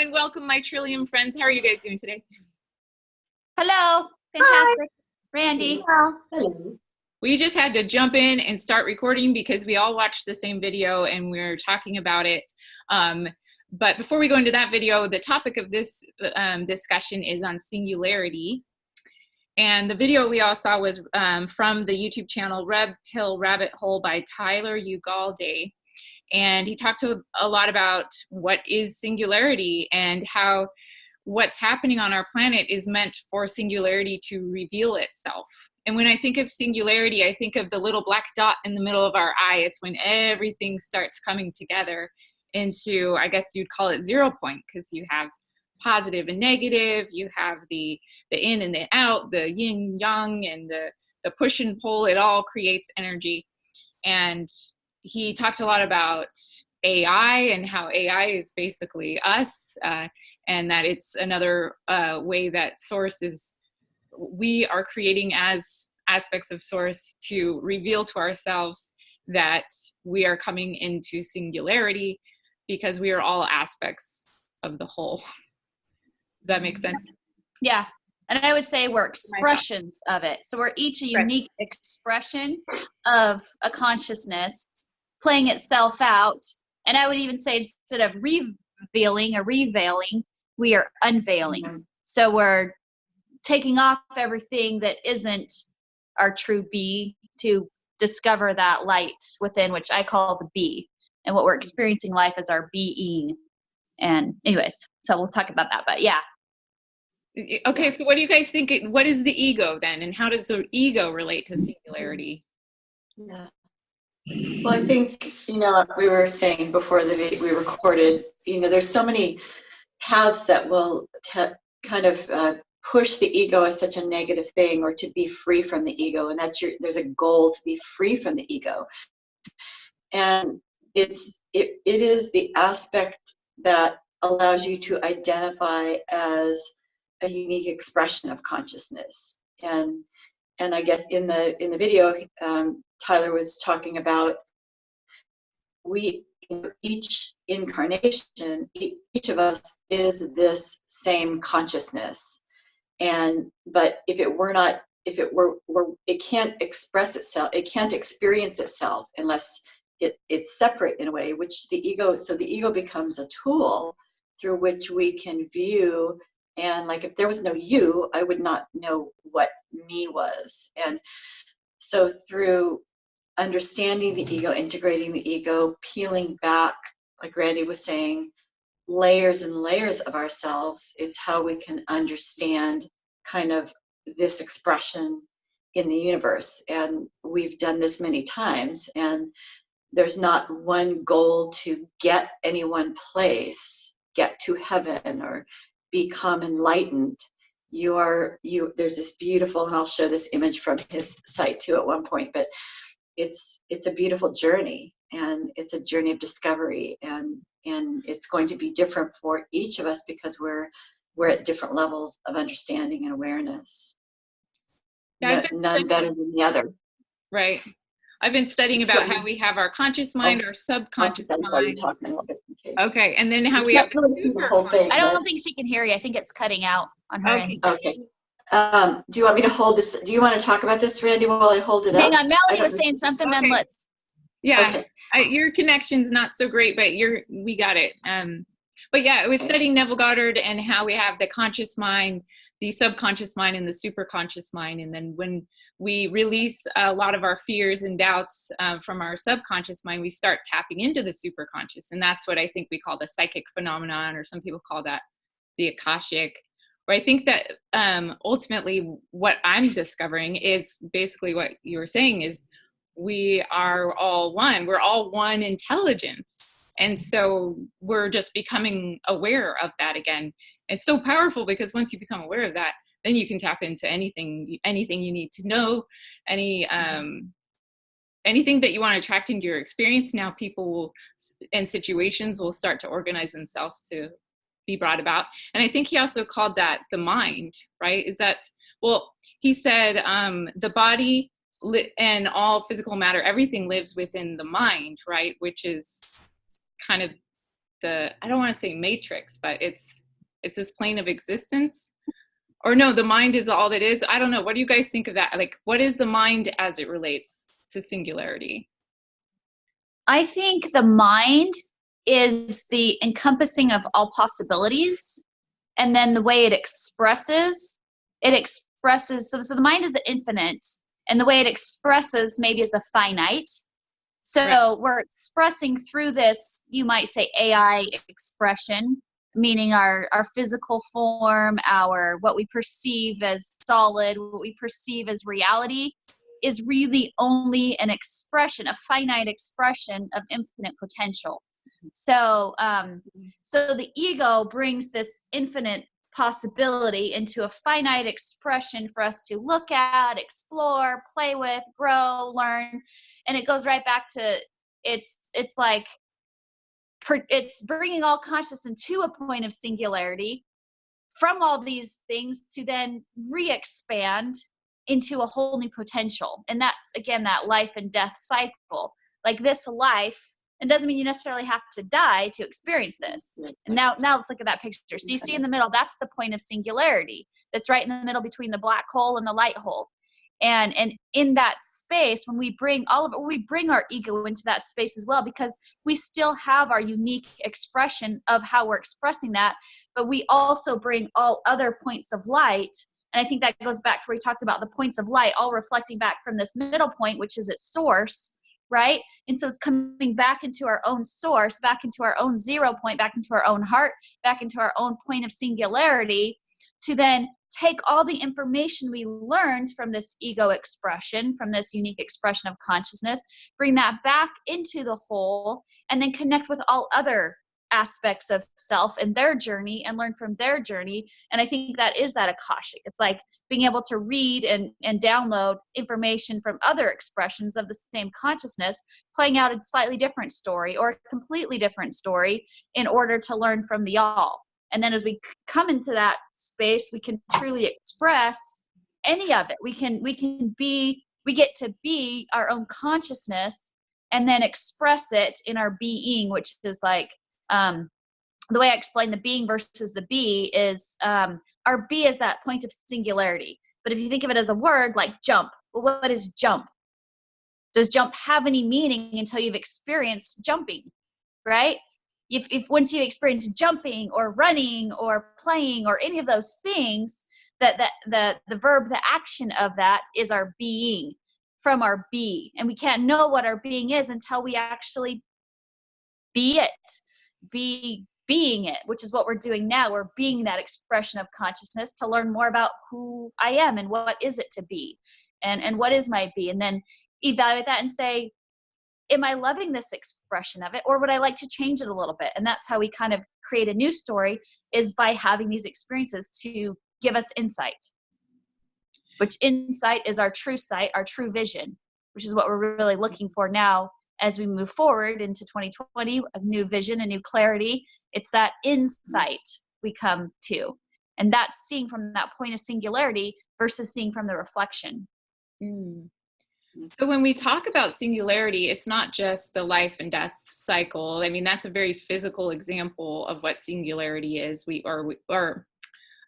and welcome my Trillium friends. How are you guys doing today? Hello. Fantastic. Hi. Randy. Hello. We just had to jump in and start recording because we all watched the same video and we're talking about it. But before we go into that video, the topic of this discussion is on singularity. And the video we all saw was from the YouTube channel Red Pill Rabbit Hole by Tyler Ugalde. And he talked a lot about what is singularity and how what's happening on our planet is meant for singularity to reveal itself. And when I think of singularity, I think of the little black dot in the middle of our eye. It's when everything starts coming together into, I guess you'd call it 0 point, because you have positive and negative, you have the in and the out, the yin yang and the push and pull. It all creates energy. And he talked a lot about AI and how AI is basically us, and that it's another way that source is, we are creating as aspects of source to reveal to ourselves that we are coming into singularity because we are all aspects of the whole. Does that make sense? Yeah. And I would say we're expressions of it. So we're each a unique expression of a consciousness playing itself out. And I would even say instead of revealing or reveiling, we are unveiling. Mm-hmm. So we're taking off everything that isn't our true be to discover that light within, which I call the be. And what we're experiencing life as our being. And anyways, so we'll talk about that. But yeah. Okay, so what do you guys think? What is the ego then? And how does the ego relate to singularity? Yeah. Well, I think, like we were saying before we recorded, there's so many paths that will kind of push the ego as such a negative thing, or to be free from the ego. And there's a goal to be free from the ego. And it is the aspect that allows you to identify as a unique expression of consciousness. And I guess in the video, Tyler was talking about each incarnation, each of us is this same consciousness. But if it can't express itself, it can't experience itself unless it's separate in a way, so the ego becomes a tool through which we can view. And like, if there was no you, I would not know what me was. And so through understanding the ego, integrating the ego, peeling back, like Randi was saying, layers and layers of ourselves, it's how we can understand kind of this expression in the universe. And we've done this many times, and there's not one goal to get any one place, get to heaven or become enlightened. There's this beautiful, and I'll show this image from his site too at one point, but it's a beautiful journey, and it's a journey of discovery, and it's going to be different for each of us because we're at different levels of understanding and awareness. Yeah, none better than the other. Right. I've been studying about how we have our conscious mind, our subconscious mind. Okay, and then how we have the whole thing. I don't think she can hear you. I think it's cutting out on her end. Okay. Do you want me to hold this? Do you want to talk about this, Randi, while I hold it up? Hang on, Melanie was saying something, then let's. Yeah, okay. Your connection's not so great, but we got it. But yeah, I was studying Neville Goddard and how we have the conscious mind, the subconscious mind, and the superconscious mind. And then when we release a lot of our fears and doubts from our subconscious mind, we start tapping into the superconscious. And that's what I think we call the psychic phenomenon, or some people call that the Akashic. Where I think that ultimately what I'm discovering is basically what you were saying is we are all one. We're all one intelligence. And so we're just becoming aware of that again. It's so powerful because once you become aware of that, then you can tap into anything you need to know, anything that you want to attract into your experience. Now people and situations will start to organize themselves to be brought about. And I think he also called that the mind, right? He said the body and all physical matter, everything lives within the mind, right? Which is kind of I don't want to say matrix, but it's this plane of existence. Or no, the mind is all that is. I don't know. What do you guys think of that? Like, what is the mind as it relates to singularity? I think the mind is the encompassing of all possibilities. And then the way it expresses, so the mind is the infinite. And the way it expresses maybe is the finite. So right. We're expressing through this, you might say, AI expression, meaning our physical form, what we perceive as solid, what we perceive as reality, is really only an expression, a finite expression of infinite potential. So the ego brings this infinite possibility into a finite expression for us to look at, explore, play with, grow, learn. And it goes right back to, it's bringing all consciousness into a point of singularity from all these things to then re-expand into a whole new potential. And that's, again, that life and death cycle. Like this life, it doesn't mean you necessarily have to die to experience this. And now let's look at that picture. So you see in the middle, that's the point of singularity. That's right in the middle between the black hole and the light hole. And in that space, when we bring all of it, we bring our ego into that space as well, because we still have our unique expression of how we're expressing that, but we also bring all other points of light. And I think that goes back to where we talked about the points of light, all reflecting back from this middle point, which is its source, right? And so it's coming back into our own source, back into our own 0 point, back into our own heart, back into our own point of singularity, to then take all the information we learned from this ego expression, from this unique expression of consciousness, bring that back into the whole, and then connect with all other aspects of self and their journey and learn from their journey. And I think that is that Akashic. It's like being able to read and download information from other expressions of the same consciousness, playing out a slightly different story or a completely different story in order to learn from the all. And then as we come into that space, we can truly express any of it. We get to be our own consciousness and then express it in our being, which is like, the way I explain the being versus the be is, our be is that point of singularity. But if you think of it as a word like jump, well, what is jump? Does jump have any meaning until you've experienced jumping, right? If once you experience jumping or running or playing or any of those things, that the verb, the action of that is our being from our be. And we can't know what our being is until we actually be it, being it, which is what we're doing now. We're being that expression of consciousness to learn more about who I am and what is it to be and what is my be, and then evaluate that and say, am I loving this expression of it, or would I like to change it a little bit? And that's how we kind of create a new story, is by having these experiences to give us insight, which insight is our true sight, our true vision, which is what we're really looking for now as we move forward into 2020, a new vision, a new clarity. It's that insight we come to. And that's seeing from that point of singularity versus seeing from the reflection. Mm. So when we talk about singularity, it's not just the life and death cycle. I mean, that's a very physical example of what singularity is. We are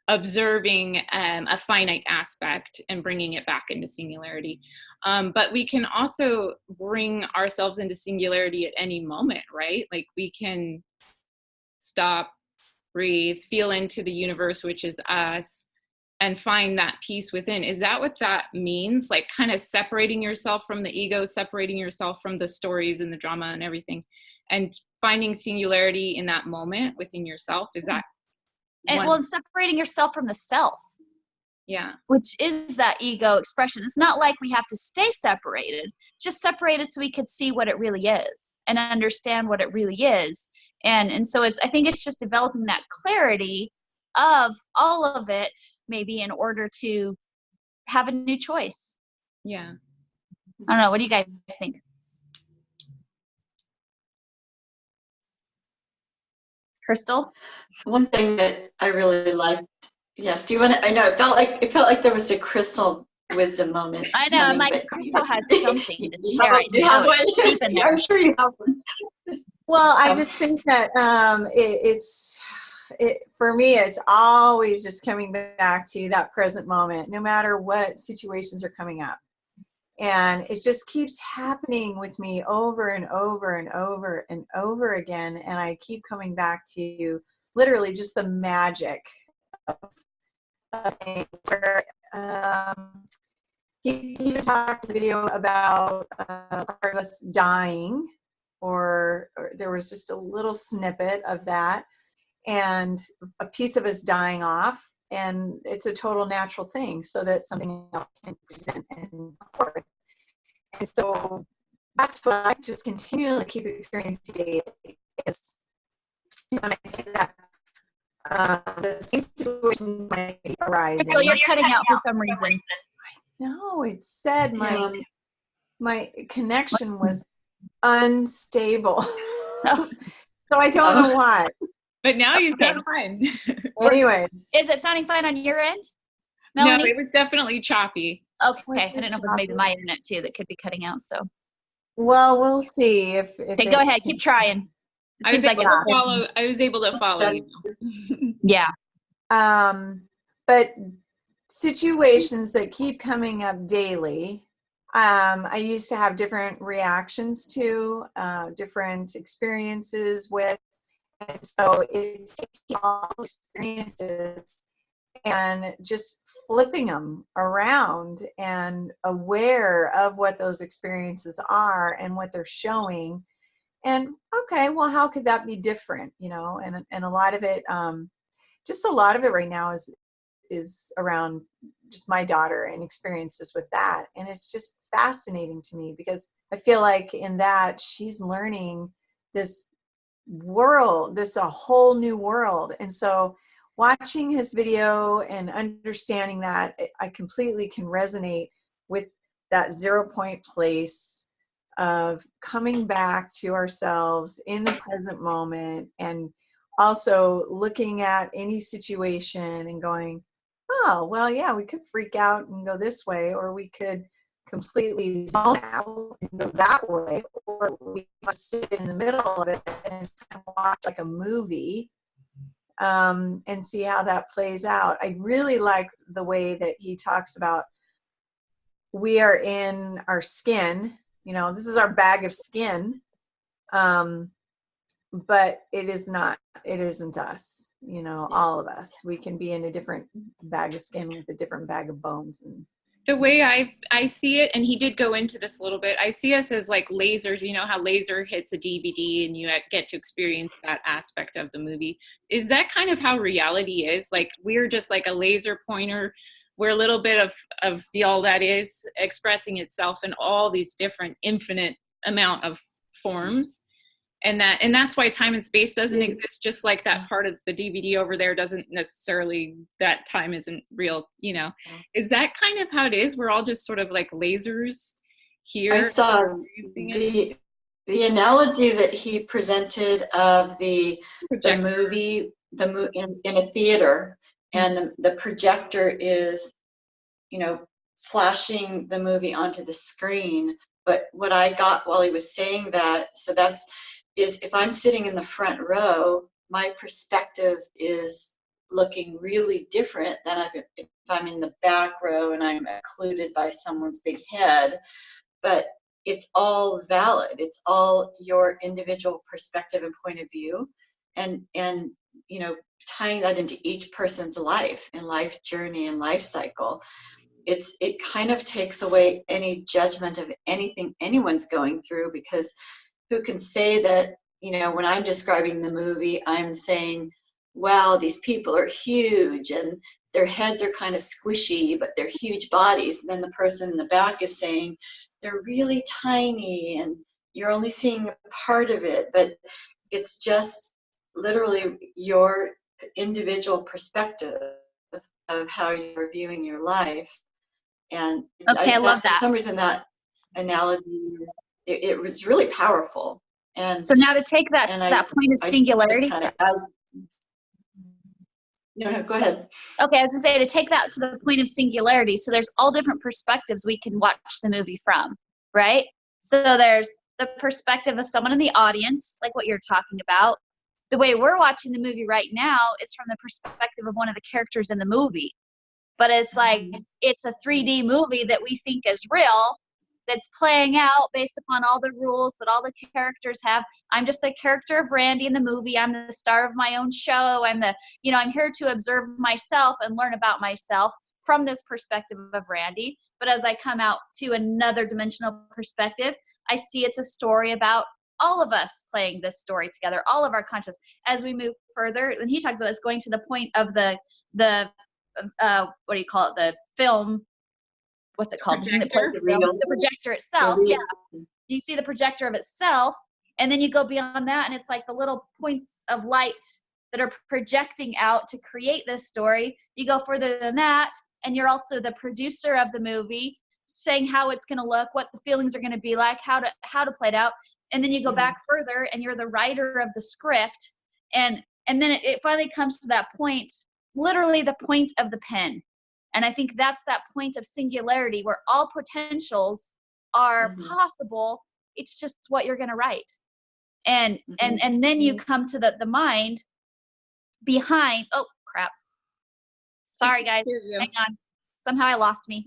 observing a finite aspect and bringing it back into singularity. But we can also bring ourselves into singularity at any moment, right? Like we can stop, breathe, feel into the universe, which is us, and find that peace within. Is that what that means? Like kind of separating yourself from the ego, separating yourself from the stories and the drama and everything, and finding singularity in that moment within yourself? Is that and separating yourself from the self? Yeah. Which is that ego expression. It's not like we have to stay separated, just separated so we could see what it really is and understand what it really is. And so I think it's just developing that clarity of all of it, maybe in order to have a new choice. Yeah. I don't know. What do you guys think? Krystal? One thing that I really liked. Yeah. Do you want to? I know it felt like there was a Krystal wisdom moment. I know. Krystal has something to share. Do you have one? I'm sure you have one. Well, I just think that for me, it's always just coming back to that present moment, no matter what situations are coming up. And it just keeps happening with me over and over and over and over again. And I keep coming back to literally just the magic of things. He even talked in the video about part of us dying, or there was just a little snippet of that, and a piece of us dying off. And it's a total natural thing so that something else can present and forth. And so that's what I just continually keep experiencing daily. Is when I say that the same situations might be arising. So you're cutting out for some reason. No, it said my connection was unstable. So I don't know why. But now you sound fine. Anyways. Is it sounding fine on your end, Melanie? No, it was definitely choppy. Okay, I don't know if it was maybe my internet too that could be cutting out. So. Well, we'll see if okay, go ahead, keep trying. I was able to follow you. Yeah. But situations that keep coming up daily, I used to have different reactions to, different experiences with, and so it's taking all experiences and just flipping them around and aware of what those experiences are and what they're showing. And okay, well, how could that be different? You know, and a lot of it, just a lot of it right now is around just my daughter and experiences with that. And it's just fascinating to me because I feel like in that she's learning this world, a whole new world. And so watching his video and understanding that, I completely can resonate with that 0 point place of coming back to ourselves in the present moment, and also looking at any situation and going, oh, well, yeah, we could freak out and go this way, or we could completely zone out and go that way, or we must sit in the middle of it and just kind of watch like a movie, and see how that plays out. I really like the way that he talks about we are in our skin. You know, this is our bag of skin, but it isn't us, you know, all of us. We can be in a different bag of skin with a different bag of bones. And the way I see it, and he did go into this a little bit, I see us as like lasers. You know how laser hits a DVD and you get to experience that aspect of the movie. Is that kind of how reality is? Like we're just like a laser pointer. We're a little bit of the all that is expressing itself in all these different infinite amount of forms. And that's why time and space doesn't exist, just like that part of the DVD over there doesn't necessarily, that time isn't real, you know. Is that kind of how it is? We're all just sort of like lasers here. I saw the analogy that he presented of the movie in a theater, and the projector is, you know, flashing the movie onto the screen. But what I got while he was saying that, is if I'm sitting in the front row, my perspective is looking really different than if I'm in the back row and I'm occluded by someone's big head. But it's all valid. It's all your individual perspective and point of view, and you know, tying that into each person's life and life journey and life cycle. It kind of takes away any judgment of anything anyone's going through, because who can say that, you know, when I'm describing the movie, I'm saying, wow, these people are huge and their heads are kind of squishy, but they're huge bodies. And then the person in the back is saying they're really tiny and you're only seeing a part of it. But it's just literally your individual perspective of how you're viewing your life. And I love that. For some reason, that analogy, it was really powerful. And so now to take that to that point of singularity. No, go ahead. Okay, I was gonna say, to take that to the point of singularity, so there's all different perspectives we can watch the movie from, right? So there's the perspective of someone in the audience, like what you're talking about. The way we're watching the movie right now is from the perspective of one of the characters in the movie. But it's like, it's a 3D movie that we think is real, that's playing out based upon all the rules that all the characters have. I'm just the character of Randi in the movie. I'm the star of my own show. I'm here to observe myself and learn about myself from this perspective of Randi. But as I come out to another dimensional perspective, I see it's a story about all of us playing this story together, all of our conscious. As we move further, and he talked about this, going to the point of the what do you call it? The film, what's it called? The thing that plays the film, the projector itself. Yeah. You see the projector of itself, and then you go beyond that, and it's like the little points of light that are projecting out to create this story. You go further than that, and you're also the producer of the movie, saying how it's going to look, what the feelings are going to be like, how to play it out. And then you go back further, and you're the writer of the script. And then it finally comes to that point, literally the point of the pen. And I think that's that point of singularity where all potentials are possible. It's just what you're going to write. And then you come to the mind behind. Oh, crap. Sorry, guys. Hang on. Somehow I lost me.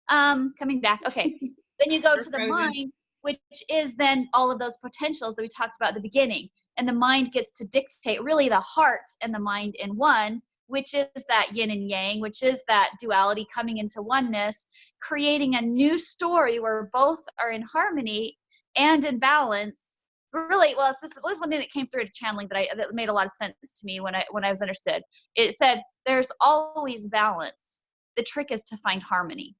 Coming back. Okay. Then you go to the mind, which is then all of those potentials that we talked about at the beginning. And the mind gets to dictate, really the heart and the mind in one, which is that yin and yang, which is that duality coming into oneness, creating a new story where both are in harmony and in balance. Really, well, this was one thing that came through to channeling that made a lot of sense to me when I was understood. It said, there's always balance. The trick is to find harmony.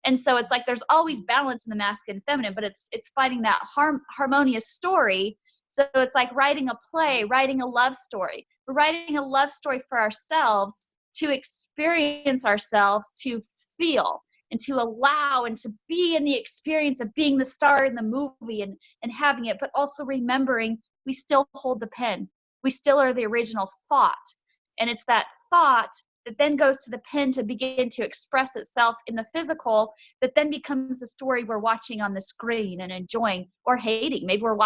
And so it's like there's always balance in the masculine and feminine, but it's finding that harmonious story. So it's like writing a play, writing a love story. We're writing a love story for ourselves, to experience ourselves, to feel and to allow and to be in the experience of being the star in the movie and having it, but also remembering we still hold the pen. We still are the original thought. And it's that thought that then goes to the pen to begin to express itself in the physical, that then becomes the story we're watching on the screen and enjoying or hating. Maybe we're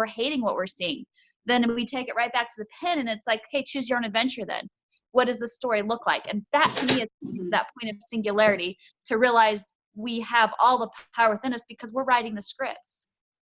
hating what we're seeing. Then we take it right back to the pen, and it's like, okay, choose your own adventure then. What does the story look like? And that to me is that point of singularity, to realize we have all the power within us because we're writing the scripts.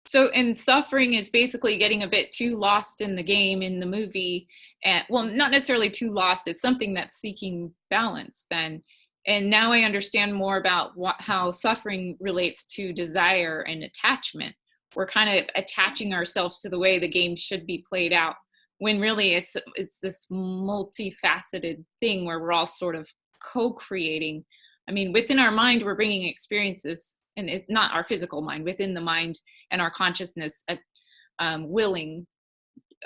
So, and suffering is basically getting a bit too lost in the game, in the movie. And well, not necessarily too lost. It's something that's seeking balance then. And now I understand more about how suffering relates to desire and attachment. We're kind of attaching ourselves to the way the game should be played out, when really it's this multifaceted thing where we're all sort of co-creating. I mean, within our mind, we're bringing experiences, and it's not our physical mind, within the mind and our consciousness willing.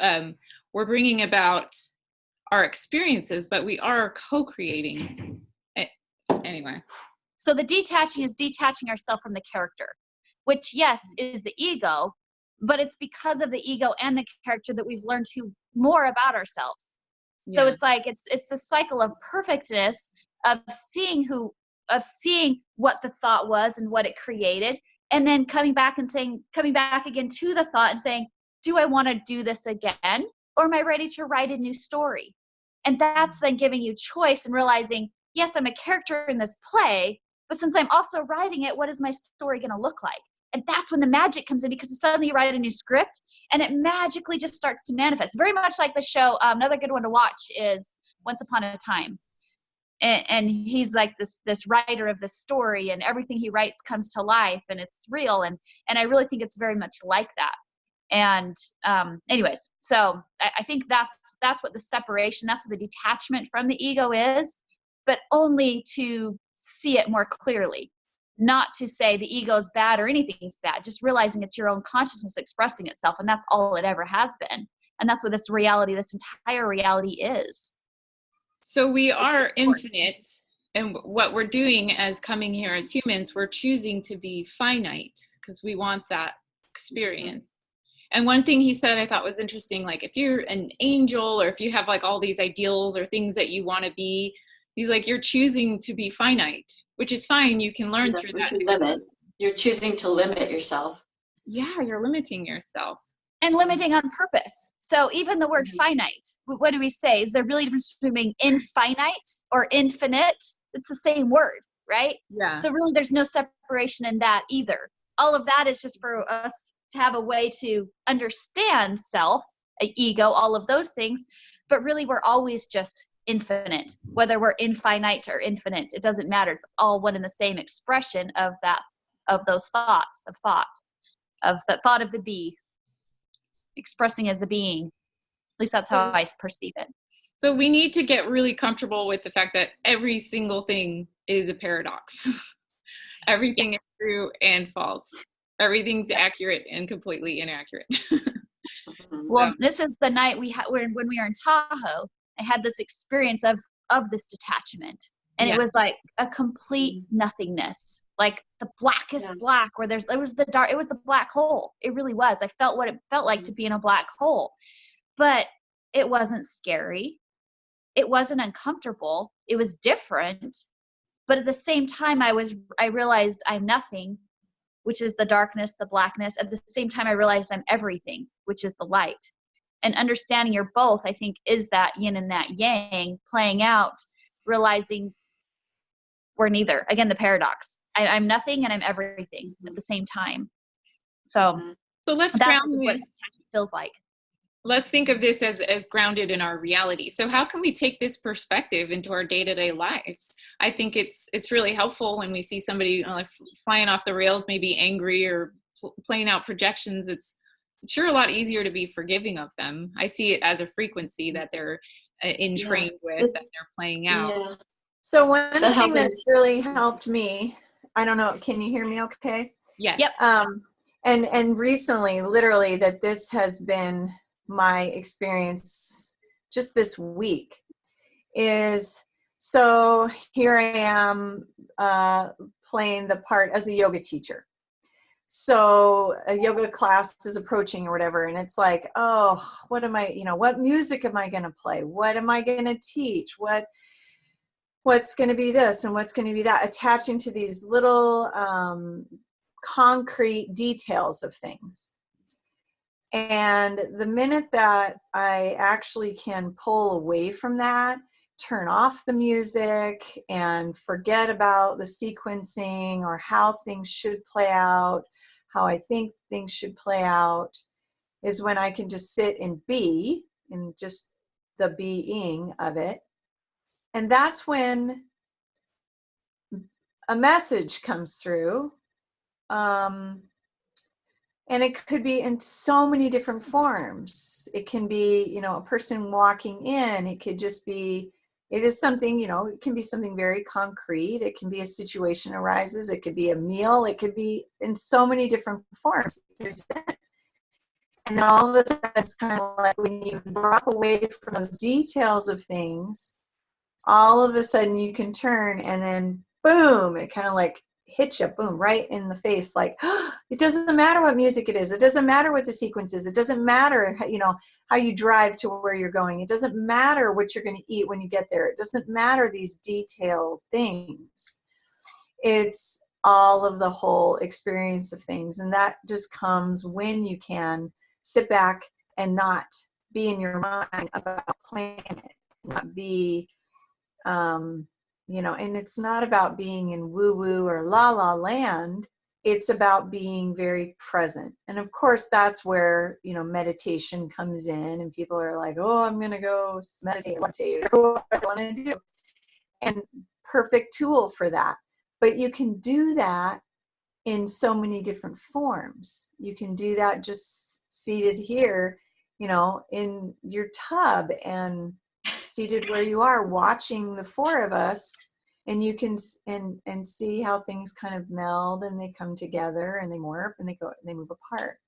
We're bringing about our experiences, but we are co-creating. Anyway. So the detaching is detaching ourselves from the character, which, yes, is the ego, but it's because of the ego and the character that we've learned more about ourselves. Yeah. So it's like, it's a cycle of perfectness, of seeing what the thought was and what it created, and then coming back again to the thought and saying, do I want to do this again? Or am I ready to write a new story? And that's then giving you choice and realizing, yes, I'm a character in this play, but since I'm also writing it, what is my story going to look like? And that's when the magic comes in, because suddenly you write a new script and it magically just starts to manifest. Very much like the show. Another good one to watch is Once Upon a Time. And he's like this writer of this story, and everything he writes comes to life, and it's real. And I really think it's very much like that. And anyways, so I think that's what the separation, that's what the detachment from the ego is, but only to see it more clearly. Not to say the ego is bad or anything's bad, just realizing it's your own consciousness expressing itself, and that's all it ever has been. And that's what this entire reality is. So we are infinite, and what we're doing as coming here as humans, we're choosing to be finite because we want that experience. And one thing he said I thought was interesting, like if you're an angel or if you have like all these ideals or things that you want to be, he's like, you're choosing to be finite, which is fine. You can learn through that. You're choosing to limit yourself. Yeah, you're limiting yourself. And limiting on purpose. So even the word finite, what do we say? Is there really a difference between being infinite or infinite? It's the same word, right? Yeah. So really there's no separation in that either. All of that is just for us to have a way to understand self, ego, all of those things. But really we're always just infinite, whether we're infinite or infinite. It doesn't matter. It's all one and the same expression of that, of those thoughts, of that thought of the bee. Expressing as the being. At least that's how I perceive it. So we need to get really comfortable with the fact that every single thing is a paradox. Everything is true and false. Everything's accurate and completely inaccurate. Well, this is the night when we were in Tahoe. I had this experience of this detachment. And it was like a complete nothingness, like the blackest black, where it was the black hole. It really was. I felt what it felt like to be in a black hole, but it wasn't scary. It wasn't uncomfortable. It was different. But at the same time, I realized I'm nothing, which is the darkness, the blackness. At the same time, I realized I'm everything, which is the light. And understanding you're both, I think, is that yin and that yang playing out, realizing we're neither. Again, the paradox. I'm nothing and I'm everything at the same time. So let's that's ground what this. it feels like. Let's think of this as grounded in our reality. So how can we take this perspective into our day-to-day lives? I think it's really helpful when we see somebody like flying off the rails, maybe angry or playing out projections. It's sure a lot easier to be forgiving of them. I see it as a frequency that they're entrained with, that they're playing out. Yeah. So one thing that's really helped me, I don't know, can you hear me okay? Yes. Yep. And recently, literally, that this has been my experience just this week is, so here I am playing the part as a yoga teacher. So a yoga class is approaching or whatever, and it's like, oh, what am I, what music am I going to play? What am I going to teach? What's going to be this and what's going to be that, attaching to these little concrete details of things. And the minute that I actually can pull away from that, turn off the music and forget about the sequencing or how things should play out, how I think things should play out, is when I can just sit and be in just the being of it. And that's when a message comes through. And it could be in so many different forms. It can be, a person walking in. It could just be, it is something, it can be something very concrete. It can be a situation arises. It could be a meal. It could be in so many different forms. And then all of a sudden, it's kind of like when you drop away from those details of things, all of a sudden you can turn and then boom, it kind of like hits you, boom, right in the face. Like, oh, it doesn't matter what music it is. It doesn't matter what the sequence is. It doesn't matter, how you drive to where you're going. It doesn't matter what you're going to eat when you get there. It doesn't matter these detailed things. It's all of the whole experience of things. And that just comes when you can sit back and not be in your mind about playing it, not be, and it's not about being in woo-woo or la-la land. It's about being very present. And of course, that's where, meditation comes in, and people are like, oh, I'm going to go meditate, or what I want to do. And perfect tool for that. But you can do that in so many different forms. You can do that just seated here, in your tub and seated where you are, watching the four of us, and you can and see how things kind of meld and they come together and they morph and they move apart.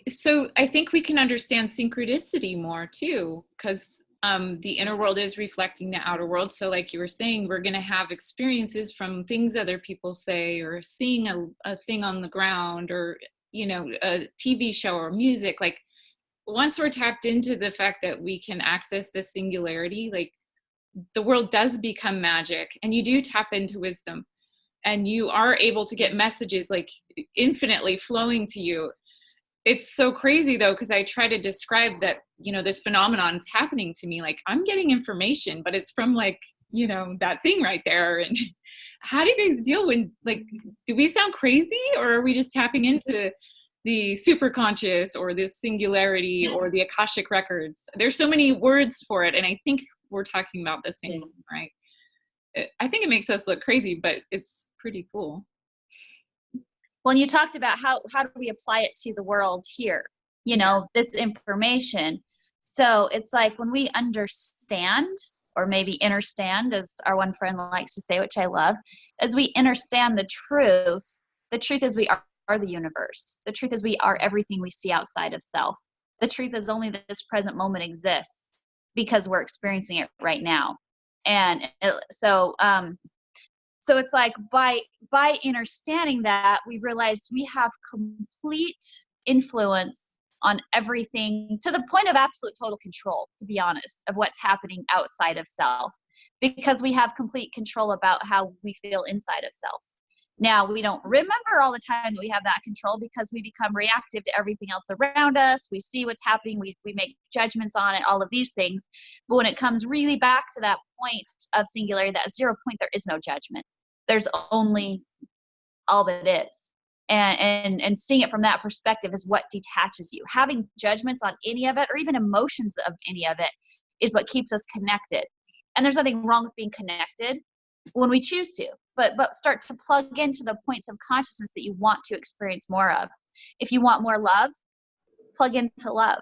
So I think we can understand synchronicity more too, because the inner world is reflecting the outer world. So like you were saying, we're going to have experiences from things other people say, or seeing a thing on the ground, or a TV show or music. Like, once we're tapped into the fact that we can access this singularity, like, the world does become magic, and you do tap into wisdom. and you are able to get messages like infinitely flowing to you. It's so crazy though, because I try to describe that, you know, this phenomenon is happening to me. Like I'm getting information, but it's from like, you know, that thing right there. And how do you guys deal when, like, do we sound crazy, or are we just tapping into the super conscious or this singularity or the Akashic records? There's so many words for it. And I think we're talking about the same thing, right? I think it makes us look crazy, but it's pretty cool. Well, and you talked about how do we apply it to the world here, you know, this information. So it's like when we understand, or maybe understand, as our one friend likes to say, which I love, as we understand the truth is we are the universe. The truth is we are everything we see outside of self. The truth is only this present moment exists because we're experiencing it right now. And so it's like by understanding that, we realize we have complete influence on everything, to the point of absolute total control, to be honest, of what's happening outside of self, because we have complete control about how we feel inside of self. Now, we don't remember all the time that we have that control, because we become reactive to everything else around us. We see what's happening. We make judgments on it, all of these things. But when it comes really back to that point of singularity, that 0 point, there is no judgment. There's only all that is. And seeing it from that perspective is what detaches you. Having judgments on any of it, or even emotions of any of it, is what keeps us connected. And there's nothing wrong with being connected when we choose to, but start to plug into the points of consciousness that you want to experience more of. If you want more love, plug into love.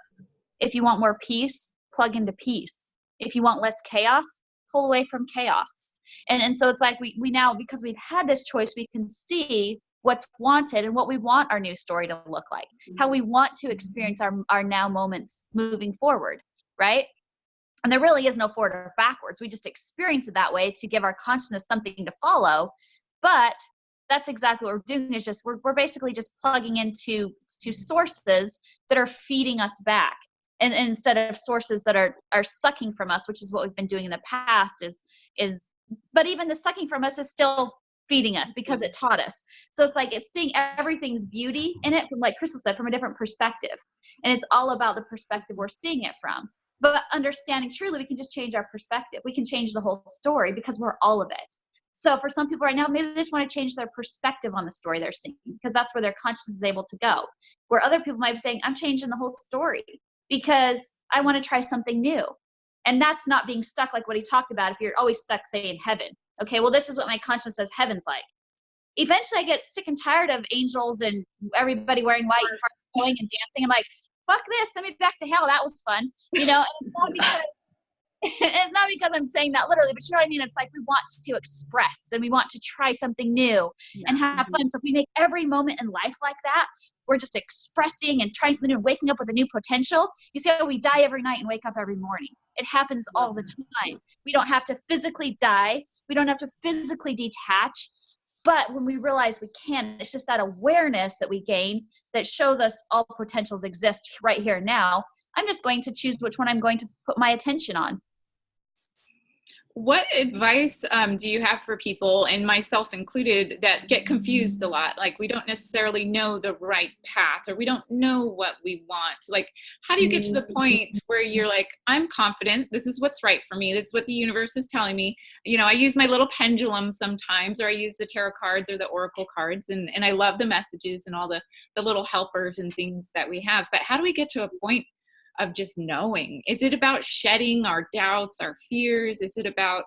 If you want more peace, plug into peace. If you want less chaos, pull away from chaos. And so it's like we now, because we've had this choice, we can see what's wanted and what we want our new story to look like, how we want to experience our now moments moving forward, right? And there really is no forward or backwards. We just experience it that way to give our consciousness something to follow. But that's exactly what we're doing, is just we're basically just plugging into sources that are feeding us back. And instead of sources that are sucking from us, which is what we've been doing in the past, but even the sucking from us is still feeding us because it taught us. So it's like, it's seeing everything's beauty in it from, like Krystal said, from a different perspective. And it's all about the perspective we're seeing it from. But understanding truly, we can just change our perspective. We can change the whole story, because we're all of it. So for some people right now, maybe they just want to change their perspective on the story they're seeing, because that's where their consciousness is able to go. Where other people might be saying, I'm changing the whole story because I want to try something new. And that's not being stuck, like what he talked about. If you're always stuck, say, in heaven. Okay, well, this is what my conscience says heaven's like. Eventually I get sick and tired of angels and everybody wearing white and flowing and dancing. I'm like, fuck this, send me back to hell. That was fun. You know, and it's not because I'm saying that literally, but you know what I mean? It's like we want to express and we want to try something new and have fun. So if we make every moment in life like that, we're just expressing and trying something new and waking up with a new potential. You see how we die every night and wake up every morning. It happens all the time. We don't have to physically die. We don't have to physically detach. But when we realize we can, it's just that awareness that we gain that shows us all potentials exist right here now. I'm just going to choose which one I'm going to put my attention on. What advice do you have for people, and myself included, that get confused a lot? Like, we don't necessarily know the right path, or we don't know what we want. Like, how do you get to the point where you're like, I'm confident, this is what's right for me, this is what the universe is telling me. You know, I use my little pendulum sometimes, or I use the tarot cards or the oracle cards, and I love the messages and all the little helpers and things that we have. But how do we get to a point of just knowing? Is it about shedding our doubts, our fears? Is it about,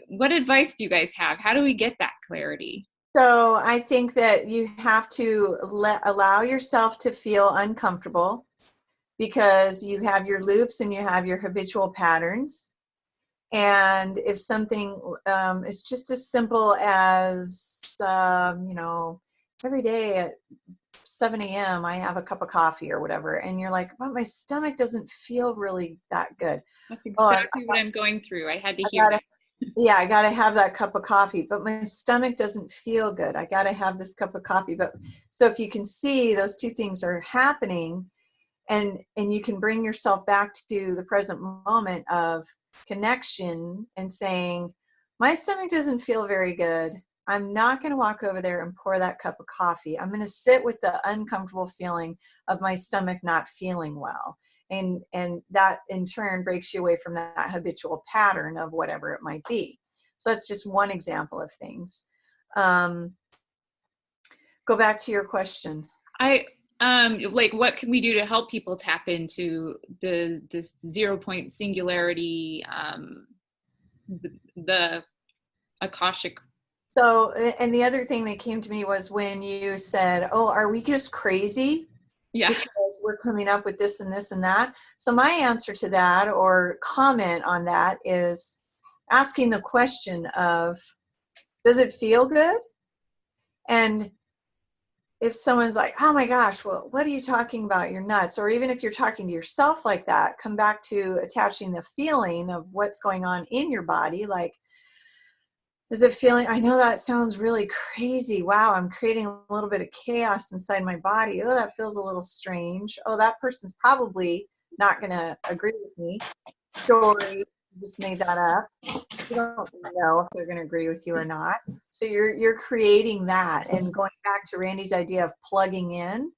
what advice do you guys have? How do we get that clarity? So I think that you have to allow yourself to feel uncomfortable, because you have your loops and you have your habitual patterns. And if something is just as simple as, you know, every day at 7 a.m. I have a cup of coffee or whatever, and you're like, well, my stomach doesn't feel really that good. That's exactly what I'm going through. I had to hear that. Yeah, I got to have that cup of coffee, but my stomach doesn't feel good. I got to have this cup of coffee. But so if you can see those two things are happening, and you can bring yourself back to the present moment of connection and saying, my stomach doesn't feel very good. I'm not going to walk over there and pour that cup of coffee. I'm going to sit with the uncomfortable feeling of my stomach not feeling well. And that in turn breaks you away from that habitual pattern of whatever it might be. So that's just one example of things. Go back to your question. Like, what can we do to help people tap into this 0 point singularity, the Akashic? So, and the other thing that came to me was when you said, oh, are we just crazy? Yeah. Because we're coming up with this and this and that. So my answer to that, or comment on that, is asking the question of, does it feel good? And if someone's like, oh my gosh, well, what are you talking about? You're nuts. Or even if you're talking to yourself like that, come back to attaching the feeling of what's going on in your body. Like, is it feeling, I know that sounds really crazy. Wow, I'm creating a little bit of chaos inside my body. Oh, that feels a little strange. Oh, that person's probably not going to agree with me. Story, you just made that up. You don't know if they're going to agree with you or not. So you're creating that, and going back to Randy's idea of plugging in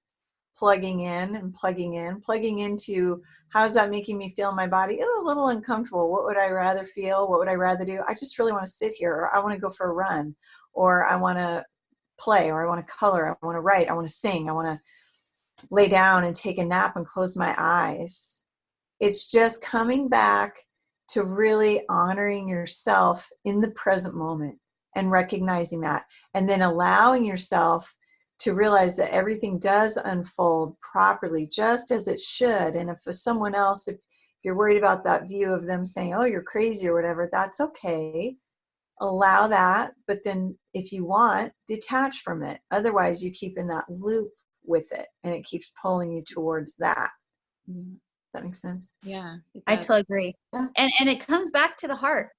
and plugging into, how's that making me feel in my body? Oh, a little uncomfortable. What would I rather feel? What would I rather do? I just really want to sit here, or I want to go for a run, or I want to play, or I want to color, I want to write, I want to sing, I want to lay down and take a nap and close my eyes. It's just coming back to really honoring yourself in the present moment and recognizing that, and then allowing yourself to realize that everything does unfold properly, just as it should. And if for someone else, if you're worried about that view of them saying, oh, you're crazy or whatever, that's okay. Allow that. But then if you want, detach from it. Otherwise, you keep in that loop with it, and it keeps pulling you towards that. Does that make sense? Yeah. I totally agree. Yeah. And it comes back to the heart.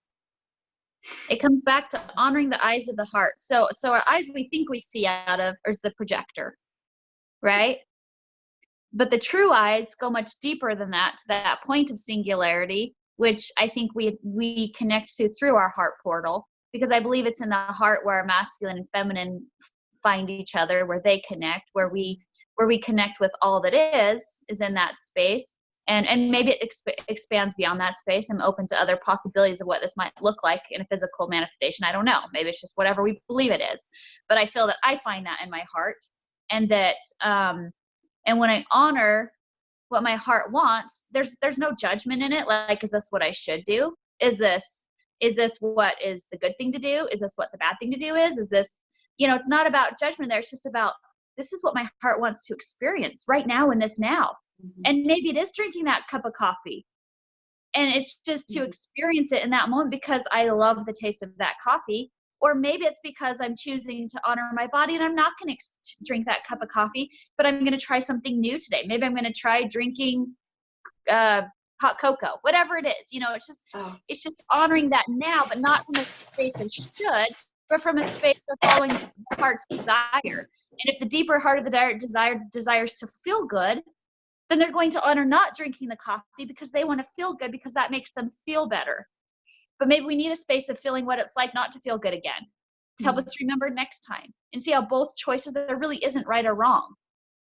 It comes back to honoring the eyes of the heart. So our eyes we think we see out of is the projector, right? But the true eyes go much deeper than that, to that point of singularity, which I think we connect to through our heart portal, because I believe it's in the heart where masculine and feminine find each other, where they connect, where we connect with all that is in that space. And maybe it expands beyond that space. I'm open to other possibilities of what this might look like in a physical manifestation. I don't know. Maybe it's just whatever we believe it is. But I feel that I find that in my heart, and that and when I honor what my heart wants, there's no judgment in it. Like, is this what I should do? Is this what is the good thing to do? Is this what the bad thing to do is? Is this, it's not about judgment there. It's just about, this is what my heart wants to experience right now in this now. Mm-hmm. And maybe it is drinking that cup of coffee, and it's just to experience it in that moment because I love the taste of that coffee. Or maybe it's because I'm choosing to honor my body, and I'm not going to drink that cup of coffee, but I'm going to try something new today. Maybe I'm going to try drinking hot cocoa, whatever it is. It's just honoring that now, but not from a space of should, but from a space of following the heart's desire. And if the deeper heart of the desires to feel good, then they're going to honor not drinking the coffee because they want to feel good, because that makes them feel better. But maybe we need a space of feeling what it's like not to feel good again, to help us remember next time, and see how both choices, there really isn't right or wrong.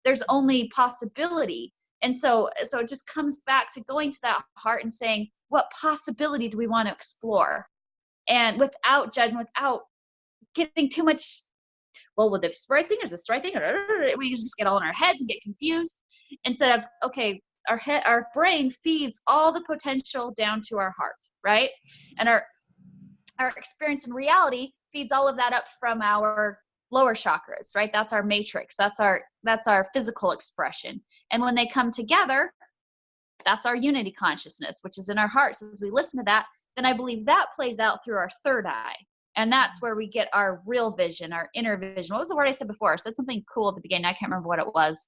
There's only possibility. And so it just comes back to going to that heart and saying, what possibility do we want to explore? And without judgment, without getting too much, well, will this right thing? Is this the right thing? We just get all in our heads and get confused, instead of, okay, our brain feeds all the potential down to our heart, right? And our experience in reality feeds all of that up from our lower chakras, right? That's our matrix. That's our physical expression. And when they come together, that's our unity consciousness, which is in our hearts. So as we listen to that, then I believe that plays out through our third eye. And that's where we get our real vision, our inner vision. What was the word I said before? I said something cool at the beginning. I can't remember what it was.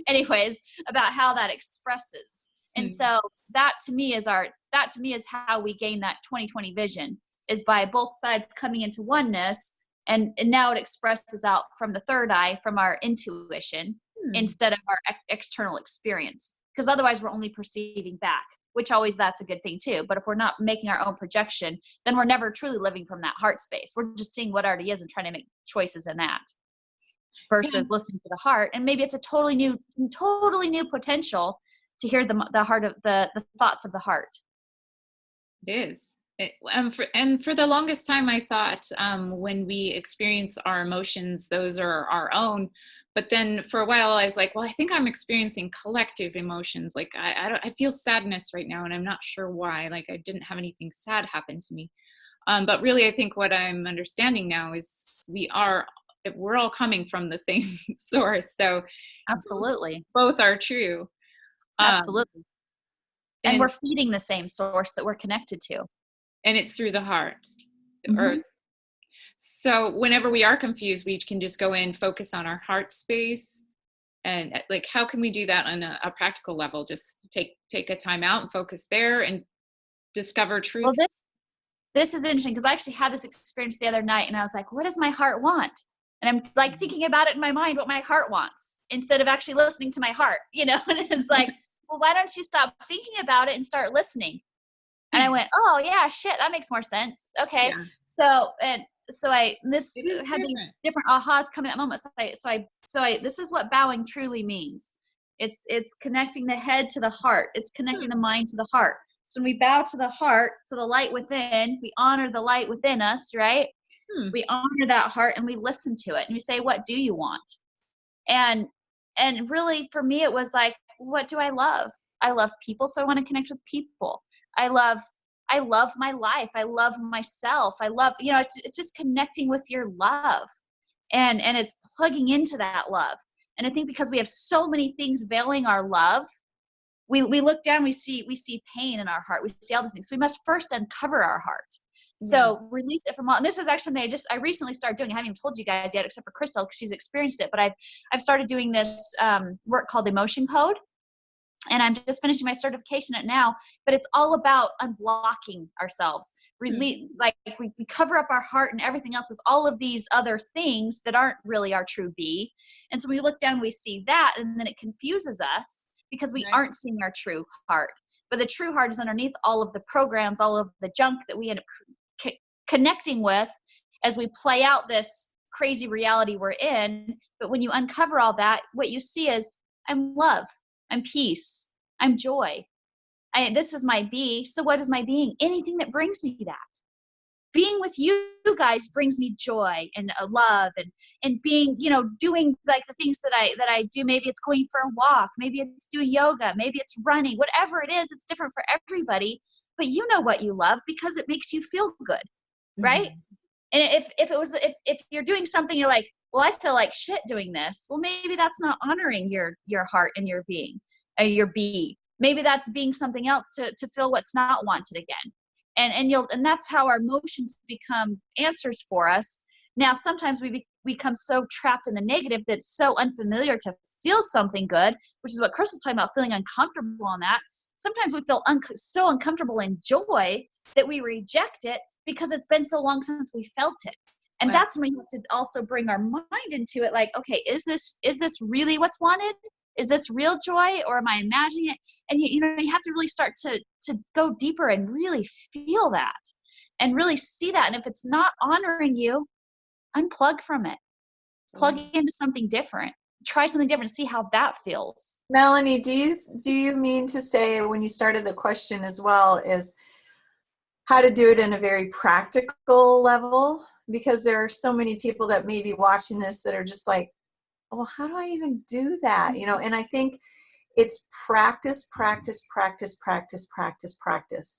Anyways, about how that expresses. And so that to me is how we gain that 20/20 vision, is by both sides coming into oneness. And now it expresses out from the third eye, from our intuition, instead of our external experience. Because otherwise we're only perceiving back. which always that's a good thing too. But if we're not making our own projection, then we're never truly living from that heart space. We're just seeing what already is and trying to make choices in that versus listening to the heart. And maybe it's a totally new potential to hear the heart of the thoughts of the heart. It is. And for the longest time, I thought when we experience our emotions, those are our own. But then for a while, I was like, well, I think I'm experiencing collective emotions. Like I feel sadness right now, and I'm not sure why. Like I didn't have anything sad happen to me. But really, I think what I'm understanding now is we're all coming from the same source. So absolutely, both are true. Absolutely. And we're feeding the same source that we're connected to. And it's through the heart. Mm-hmm. So whenever we are confused, we can just go in, focus on our heart space. And like, how can we do that on a practical level? Just take a time out and focus there and discover truth. Well, this is interesting because I actually had this experience the other night and I was like, what does my heart want? And I'm like thinking about it in my mind, what my heart wants, instead of actually listening to my heart, and it's like, well, why don't you stop thinking about it and start listening? And I went, oh yeah, shit, that makes more sense. Okay. Yeah. So I had these different ahas come in that moment. So I this is what bowing truly means. It's connecting the head to the heart. It's connecting the mind to the heart. So when we bow to the heart, to the light within, we honor the light within us, right? We honor that heart and we listen to it and we say, what do you want? And really for me, it was like, what do I love? I love people. So I want to connect with people. I love my life. I love myself. I love, it's just connecting with your love and it's plugging into that love. And I think because we have so many things veiling our love, we look down, we see pain in our heart. We see all these things. So we must first uncover our heart. So release it from all, and this is actually something I recently started doing. I haven't even told you guys yet, except for Krystal, because she's experienced it, but I've started doing this work called Emotion Code. And I'm just finishing my certification at now, but it's all about unblocking ourselves. Like we cover up our heart and everything else with all of these other things that aren't really our true be. And so we look down, we see that, and then it confuses us because we aren't seeing our true heart. But the true heart is underneath all of the programs, all of the junk that we end up connecting with as we play out this crazy reality we're in. But when you uncover all that, what you see is, I'm love. I'm peace. I'm joy. This is my be. So what is my being? Anything that brings me that. Being with you guys brings me joy and love and being, doing like the things that I do. Maybe it's going for a walk. Maybe it's doing yoga. Maybe it's running. Whatever it is, it's different for everybody. But you know what you love because it makes you feel good, right? And if you're doing something, you're like, well, I feel like shit doing this. Well, maybe that's not honoring your heart and your being, or your be. Maybe that's being something else to feel what's not wanted again. And that's how our emotions become answers for us. Now, sometimes we become so trapped in the negative that it's so unfamiliar to feel something good, which is what Krystal's talking about, feeling uncomfortable on that. Sometimes we feel so uncomfortable in joy that we reject it because it's been so long since we felt it. And that's when we have to also bring our mind into it. Like, okay, is this really what's wanted? Is this real joy, or am I imagining it? And you have to really start to go deeper and really feel that and really see that. And if it's not honoring you, unplug from it, plug into something different, try something different, see how that feels. Melanie, do you mean to say, when you started the question as well, is how to do it in a very practical level? Because there are so many people that may be watching this that are just like, well, how do I even do that? And I think it's practice,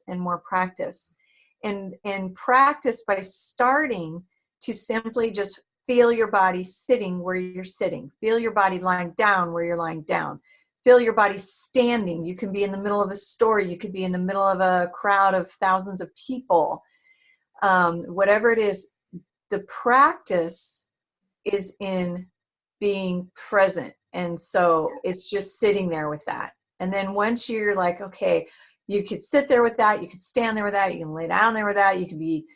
and more practice. And practice by starting to simply just feel your body sitting where you're sitting. Feel your body lying down where you're lying down. Feel your body standing. You can be in the middle of a store. You could be in the middle of a crowd of thousands of people. Whatever it is, the practice is in being present. And so it's just sitting there with that. And then once you're like, okay, you could sit there with that, you could stand there with that, you can lay down there with that, you could be,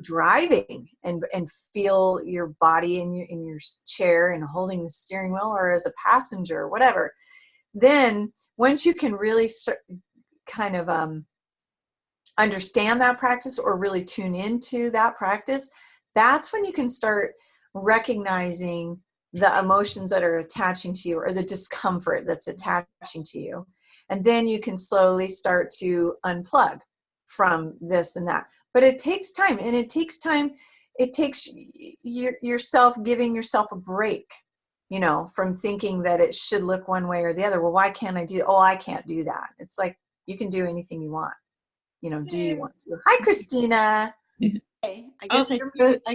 driving and feel your body in your chair and holding the steering wheel, or as a passenger or whatever. Then once you can really start, kind of understand that practice or really tune into that practice, that's when you can start recognizing the emotions that are attaching to you or the discomfort that's attaching to you. And then you can slowly start to unplug from this and that. But it takes time, and it takes yourself giving yourself a break, you know, from thinking that it should look one way or the other. Well, why can't I do, oh, I can't do that. It's like, you can do anything you want. You know, do you want to? Hi, Christina. Hey, I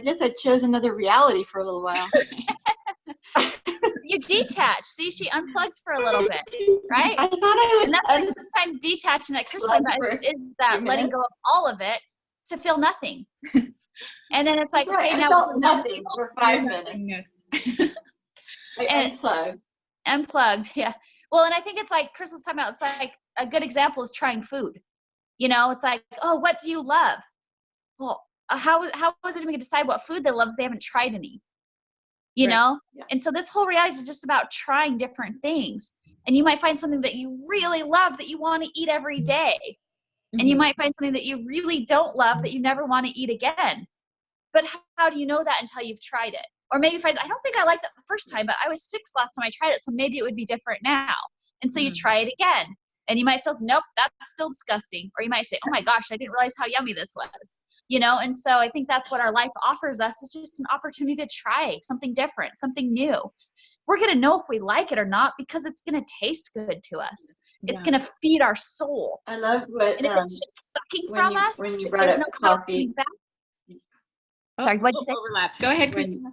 guess I chose another reality for a little while. You detach. See, she unplugs for a little bit, right? I thought I would. And that's like sometimes detaching that Krystal is that letting go of all of it to feel nothing. And then it's like, right. okay, I now felt nothing for 5 minutes. I unplugged, yeah. Well, and I think it's like Krystal's talking about, it's like a good example is trying food. You know, it's like, oh, what do you love? Well, how is it even going to decide what food they love if they haven't tried any? You know? Yeah. And so this whole reality is just about trying different things. And you might find something that you really love that you want to eat every day. Mm-hmm. And you might find something that you really don't love that you never want to eat again. But how do you know that until you've tried it? Or maybe I don't think I liked that the first time, but I was 6 last time I tried it, so maybe it would be different now. And so you try it again. And you might still say, nope, that's still disgusting. Or you might say, oh my gosh, I didn't realize how yummy this was. You know, and so I think that's what our life offers us, is just an opportunity to try something different, something new. We're going to know if we like it or not because it's going to taste good to us. It's going to feed our soul. I love what, and if it's just sucking from us, when you brought up coffee. Sorry, what did you say? Overlap. Go ahead, Christina.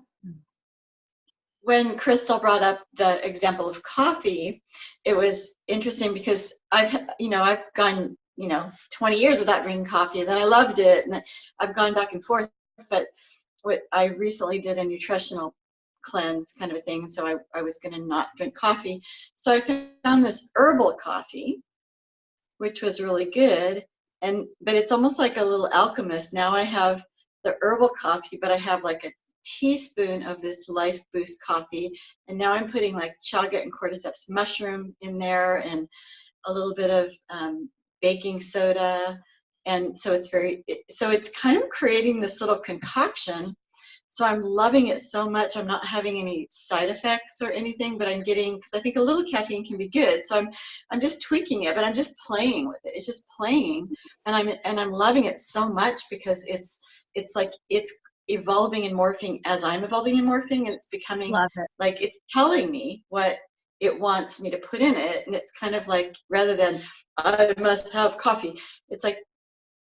When Krystal brought up the example of coffee, it was interesting because I've gone, 20 years without drinking coffee, and then I loved it, and I've gone back and forth. But what I recently did a nutritional cleanse kind of a thing, so I was going to not drink coffee. So I found this herbal coffee, which was really good, but it's almost like a little alchemist. Now I have the herbal coffee, but I have like a teaspoon of this Life Boost coffee, and now I'm putting like chaga and cordyceps mushroom in there, and a little bit of baking soda, and so it's kind of creating this little concoction. So I'm loving it so much. I'm not having any side effects or anything, but I'm getting, because I think a little caffeine can be good. So I'm just tweaking it, but I'm just playing with it. It's just playing, and I'm loving it so much because it's like it's evolving and morphing as I'm evolving and morphing, and it's becoming like it's telling me what it wants me to put in it. And it's kind of like, rather than I must have coffee, it's like,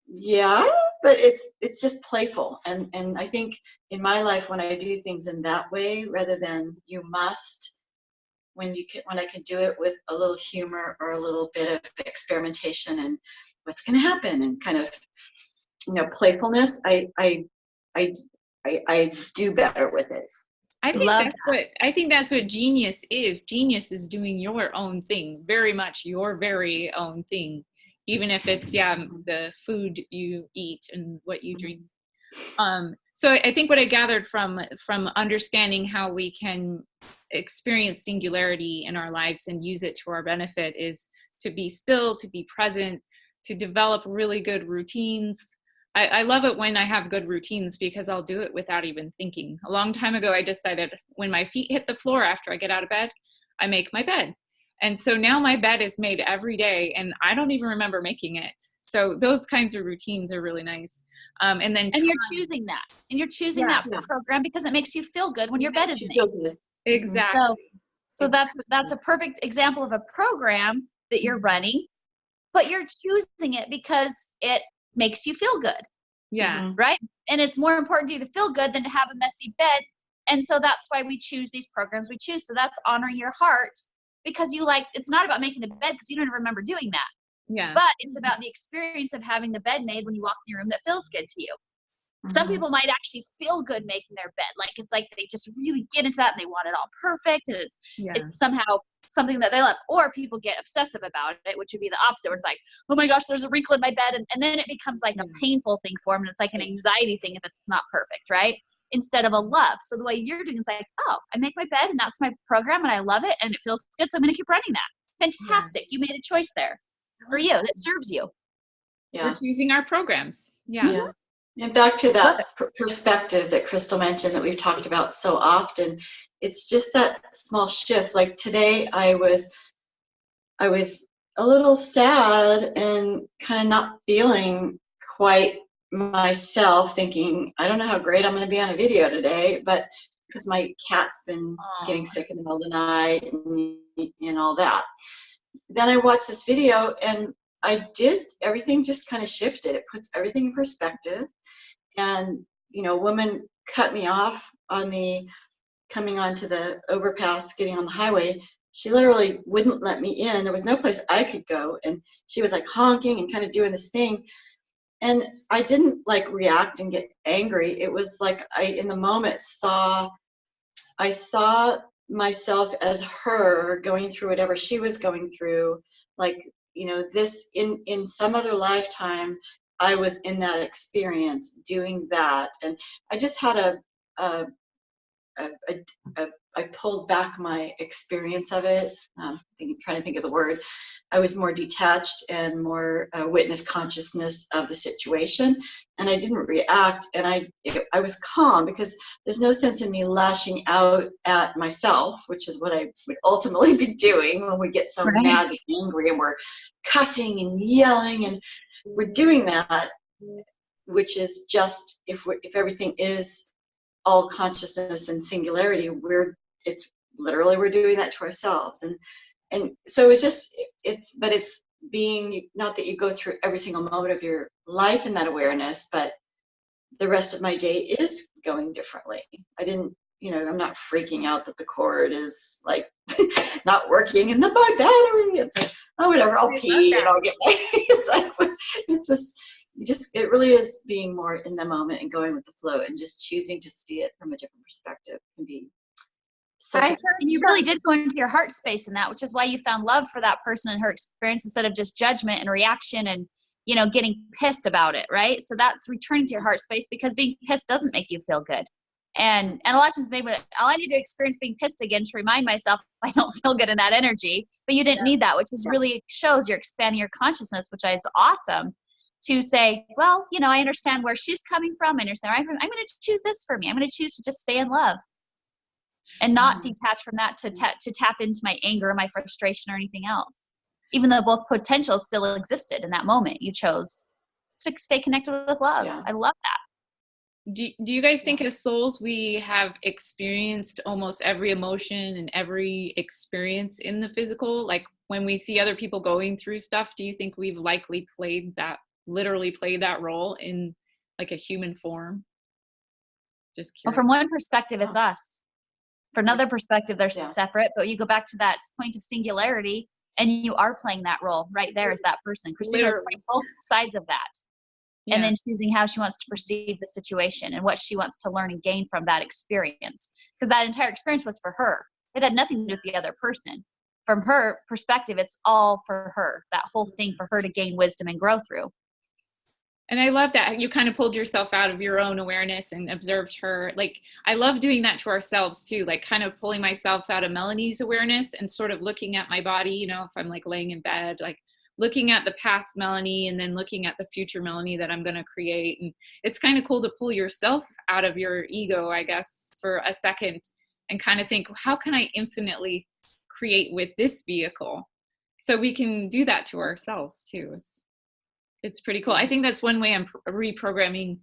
yeah, but it's just playful. And I think in my life, when I do things in that way, rather than you must, when I can do it with a little humor or a little bit of experimentation and what's going to happen, and kind of, playfulness, I do better with it. I think that's what genius is. Genius is doing your own thing, very much your very own thing, even if it's the food you eat and what you drink. So I think what I gathered from understanding how we can experience singularity in our lives and use it to our benefit is to be still, to be present, to develop really good routines. I love it when I have good routines because I'll do it without even thinking. A long time ago, I decided when my feet hit the floor after I get out of bed, I make my bed. And so now my bed is made every day, and I don't even remember making it. So those kinds of routines are really nice. And you're choosing that. And you're choosing that program because it makes you feel good when your bed is made. Exactly. So that's a perfect example of a program that you're running, but you're choosing it because it makes you feel good. Yeah. Right? And it's more important to you to feel good than to have a messy bed. And so that's why we choose these programs we choose. So that's honoring your heart, because it's not about making the bed because you don't remember doing that. Yeah. But it's about the experience of having the bed made when you walk in your room that feels good to you. Mm-hmm. Some people might actually feel good making their bed. Like, it's like they just really get into that and they want it all perfect, and it's somehow something that they love. Or people get obsessive about it, which would be the opposite, where it's like, oh my gosh, there's a wrinkle in my bed. And then it becomes like a painful thing for them. And it's like an anxiety thing if it's not perfect, right? Instead of a love. So the way you're doing, it's like, oh, I make my bed and that's my program and I love it and it feels good. So I'm going to keep running that. Fantastic. You made a choice there. for you, that serves you. We're choosing our programs. Yeah. And back to that perspective that Krystal mentioned that we've talked about so often, it's just that small shift. Like today I was a little sad and kind of not feeling quite myself, thinking, I don't know how great I'm going to be on a video today, but because my cat's been getting sick in the middle of the night and all that. Then I watched this video and everything just kind of shifted. It puts everything in perspective. And, you know, a woman cut me off on coming onto the overpass, getting on the highway. She literally wouldn't let me in. There was no place I could go. And she was like honking and kind of doing this thing. And I didn't like react and get angry. It was like in the moment, I saw myself as her going through whatever she was going through. Like, you know, this in some other lifetime, I was in that experience doing that. And I just had I pulled back my experience of it. Trying to think of the word. I was more detached and more witness consciousness of the situation, and I didn't react. And I was calm because there's no sense in me lashing out at myself, which is what I would ultimately be doing when we get so mad and angry and we're cussing and yelling, and we're doing that, which is just if everything is all consciousness and singularity, we're doing that to ourselves. And so it's being, not that you go through every single moment of your life in that awareness, but the rest of my day is going differently. I'm not freaking out that the cord is like not working and my battery, it's like, oh, whatever, I'll pee and I'll get my, it really is being more in the moment and going with the flow and just choosing to see it from a different perspective can be so. And you really did go into your heart space in that, which is why you found love for that person and her experience instead of just judgment and reaction and, you know, getting pissed about it, right? So that's returning to your heart space, because being pissed doesn't make you feel good. And a lot of times maybe all I need to experience being pissed again to remind myself I don't feel good in that energy, but you didn't need that, which is really shows you're expanding your consciousness, which is awesome. To say, well, you know, I understand where she's coming from. I understand. I'm going to choose this for me. I'm going to choose to just stay in love and not detach from that to tap into my anger, my frustration, or anything else. Even though both potentials still existed in that moment, you chose to stay connected with love. Yeah. I love that. Do you guys think as souls we have experienced almost every emotion and every experience in the physical? Like when we see other people going through stuff, do you think we've literally played that role in like a human form? Just curious. Well, from one perspective, it's us. From another perspective, they're separate. But you go back to that point of singularity, and you are playing that role right there as that person. Christina's playing both sides of that, and then choosing how she wants to perceive the situation and what she wants to learn and gain from that experience. Because that entire experience was for her. It had nothing to do with the other person. From her perspective, it's all for her. That whole thing for her to gain wisdom and grow through. And I love that you kind of pulled yourself out of your own awareness and observed her. Like, I love doing that to ourselves too, like kind of pulling myself out of Melanie's awareness and sort of looking at my body, you know, if I'm like laying in bed, like looking at the past Melanie and then looking at the future Melanie that I'm going to create. And it's kind of cool to pull yourself out of your ego, I guess, for a second and kind of think, how can I infinitely create with this vehicle? So we can do that to ourselves too. It's pretty cool. I think that's one way I'm reprogramming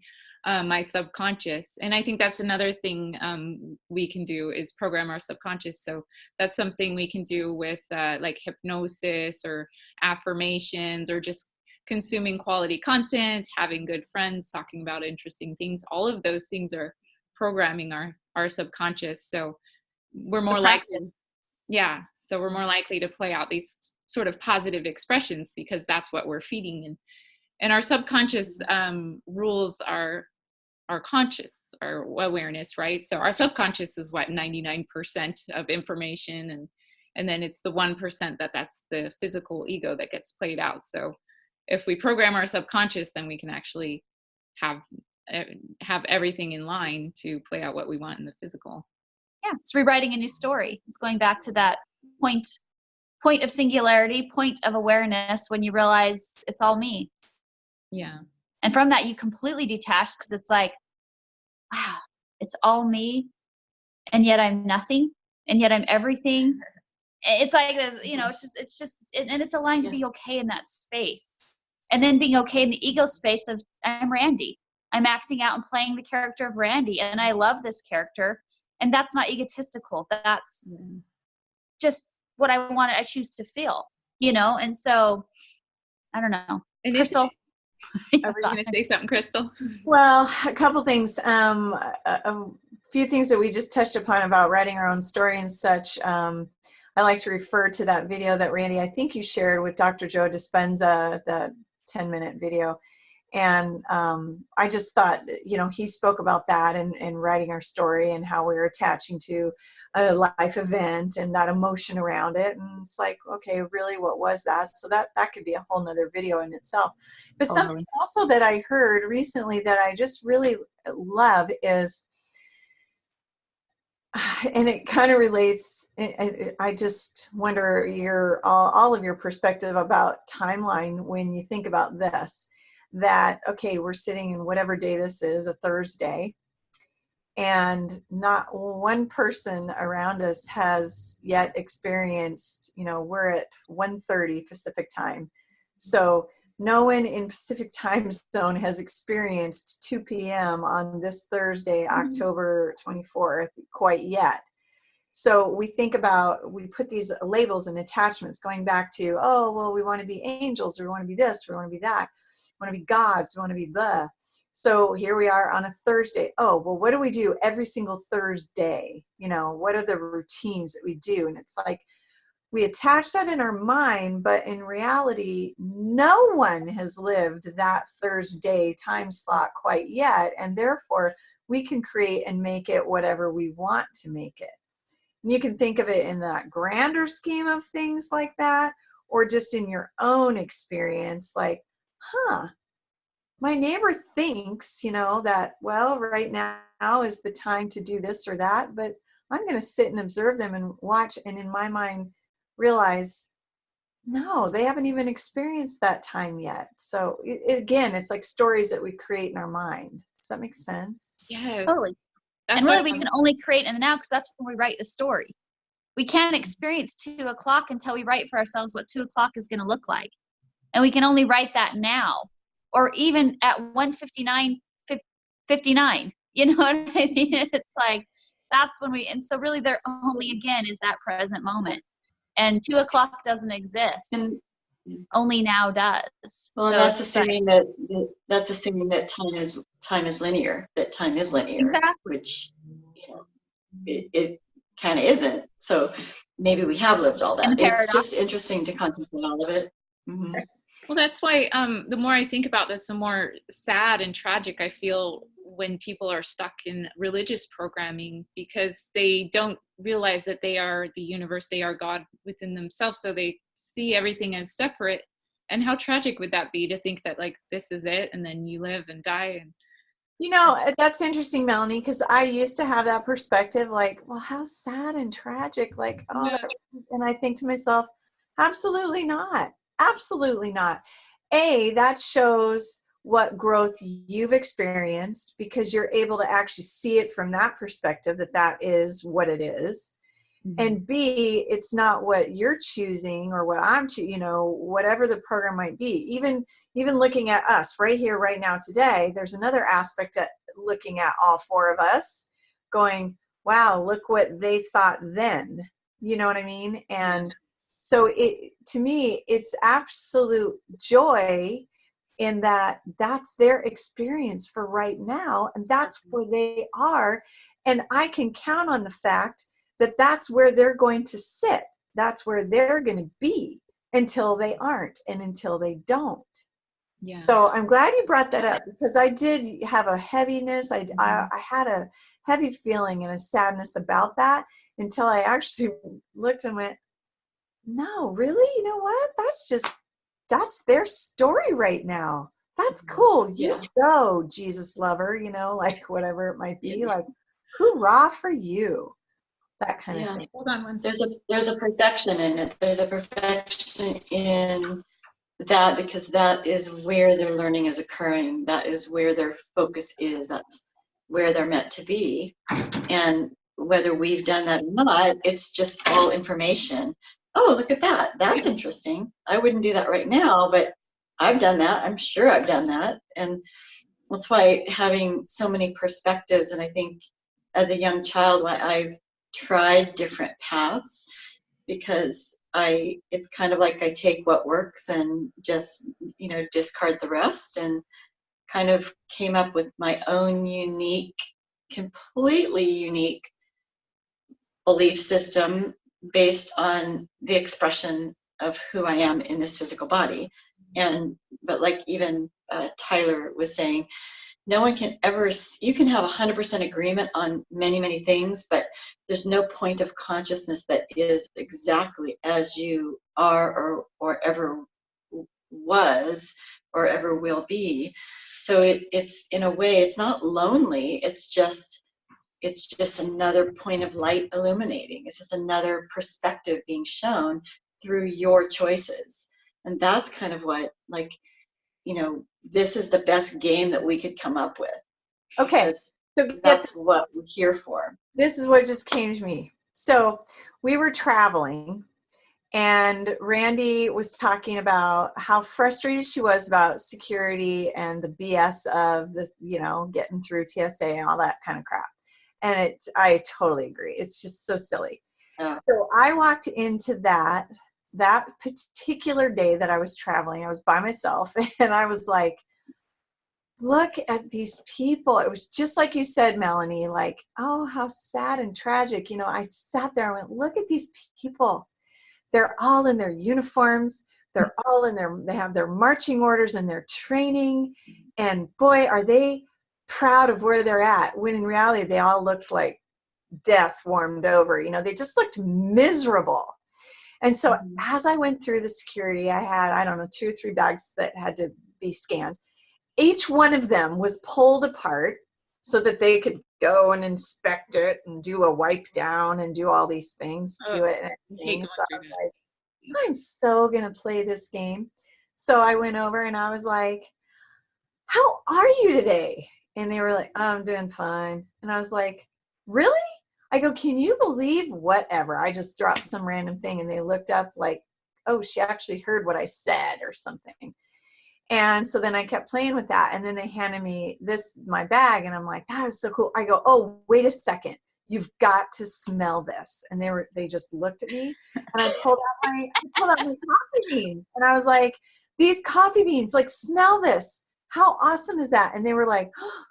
my subconscious. And I think that's another thing we can do is program our subconscious. So that's something we can do with like hypnosis or affirmations or just consuming quality content, having good friends, talking about interesting things. All of those things are programming our subconscious. So we're more likely, so we're more likely to play out these sort of positive expressions because that's what we're feeding. And our subconscious rules our conscious, our awareness, right? So our subconscious is what, 99% of information, and then it's the 1% that's the physical ego that gets played out. So if we program our subconscious, then we can actually have everything in line to play out what we want in the physical. Yeah, it's rewriting a new story. It's going back to that point point of singularity, point of awareness, when you realize it's all me. Yeah. And from that, you completely detach, because it's like, wow, it's all me, and yet I'm nothing, and yet I'm everything. It's like this, it's just, and it's allowing to be okay in that space. And then being okay in the ego space of, I'm Randi. I'm acting out and playing the character of Randi, and I love this character. And that's not egotistical. That's just what I choose to feel, And so, I don't know. And Krystal? Are we going to say something, Krystal? Well, a couple things. A few things that we just touched upon about writing our own story and such. I like to refer to that video that Randi, I think you shared with Dr. Joe Dispenza, the 10-minute video. And I just thought, he spoke about that and writing our story and how we were attaching to a life event and that emotion around it. And it's like, okay, really, what was that? So that could be a whole nother video in itself. But something also that I heard recently that I just really love is, and it kind of relates, I just wonder all of your perspective about timeline when you think about this, that, okay, we're sitting in whatever day this is, a Thursday, and not one person around us has yet experienced, we're at 1:30 Pacific time. So no one in Pacific time zone has experienced 2 p.m. on this Thursday, October 24th, quite yet. So we put these labels and attachments going back to, oh, well, we want to be angels, or we want to be this, we want to be that, we want to be gods, we want to be blah. So here we are on a Thursday. Oh, well, what do we do every single Thursday? What are the routines that we do? And it's like, we attach that in our mind, but in reality, no one has lived that Thursday time slot quite yet. And therefore, we can create and make it whatever we want to make it. And you can think of it in that grander scheme of things like that, or just in your own experience, like, my neighbor thinks, that, well, right now is the time to do this or that, but I'm going to sit and observe them and watch, and in my mind realize, no, they haven't even experienced that time yet. So again, it's like stories that we create in our mind. Does that make sense? Yes. Totally. And really, we can only create in the now, because that's when we write the story. We can't experience 2 o'clock until we write for ourselves what 2 o'clock is going to look like. And we can only write that now, or even at 1:59. You know what I mean? It's like, that's when and so really there only, again, is that present moment. And 2 o'clock doesn't exist. And only now does. Well, so that's assuming that time is linear, that time is linear. Exactly. Which, it kind of isn't. So maybe we have lived all that. It's just interesting to contemplate all of it. Mm-hmm. Well, that's why the more I think about this, the more sad and tragic I feel when people are stuck in religious programming, because they don't realize that they are the universe, they are God within themselves. So they see everything as separate. And how tragic would that be to think that, like, this is it, and then you live and die? And that's interesting, Melanie, because I used to have that perspective, like, well, how sad and tragic, like, oh, yeah. And I think to myself, absolutely not. Absolutely not. That shows what growth you've experienced, because you're able to actually see it from that perspective, that is what it is. Mm-hmm. And B, it's not what you're choosing or what I'm choosing, whatever the program might be. Even looking at us right here, right now, today, there's another aspect at looking at all 4 of us going, wow, look what they thought then. You know what I mean? And so to me, it's absolute joy in that's their experience for right now. And that's where they are. And I can count on the fact that that's where they're going to sit. That's where they're going to be until they aren't and until they don't. Yeah. So I'm glad you brought that up, because I did have a heaviness. I had a heavy feeling and a sadness about that until I actually looked and went, no, really? You know what? That's their story right now. That's cool. You go, Jesus lover, like whatever it might be, like, hoorah for you. that kind of thing. Hold on one There's second. a perfection in it. There's a perfection in that, because that is where their learning is occurring. That is where their focus is. That's where they're meant to be. And whether we've done that or not, it's just all information. Oh, look at that. That's interesting. I wouldn't do that right now, but I've done that. I'm sure I've done that. And that's why having so many perspectives, and I think as a young child, why I've tried different paths, because it's kind of like I take what works and just, discard the rest, and kind of came up with my own unique, completely unique belief system based on the expression of who I am in this physical body. But like even Tyler was saying, no one can ever, you can have 100% agreement on many, many things, but there's no point of consciousness that is exactly as you are or ever was or ever will be. So it's in a way, it's not lonely. It's just another point of light illuminating. It's just another perspective being shown through your choices. And that's kind of what, like, this is the best game that we could come up with. Okay, so that's what we're here for. This is what just came to me. So we were traveling, and Randi was talking about how frustrated she was about security and the BS of this, getting through TSA and all that kind of crap. And I totally agree. It's just so silly. Yeah. So I walked into that particular day that I was traveling. I was by myself, and I was like, look at these people. It was just like you said, Melanie, like, oh, how sad and tragic. I sat there and went, look at these people. They're all in their uniforms. They're all they have their marching orders and their training. And boy, are they proud of where they're at, when in reality, they all looked like death warmed over. They just looked miserable. And so as I went through the security, I had, 2 or 3 bags that had to be scanned. Each one of them was pulled apart so that they could go and inspect it and do a wipe down and do all these things to it. And so I was like, I'm so going to play this game. So I went over and I was like, how are you today? And they were like, oh, I'm doing fine. And I was like, really? I go, can you believe whatever? I just dropped some random thing, and they looked up like, oh, she actually heard what I said or something. And so then I kept playing with that. And then they handed me my bag, and I'm like, that was so cool. I go, oh, wait a second. You've got to smell this. And they just looked at me, and I pulled out my coffee beans. And I was like, these coffee beans, like, smell this. How awesome is that? And they were like, oh,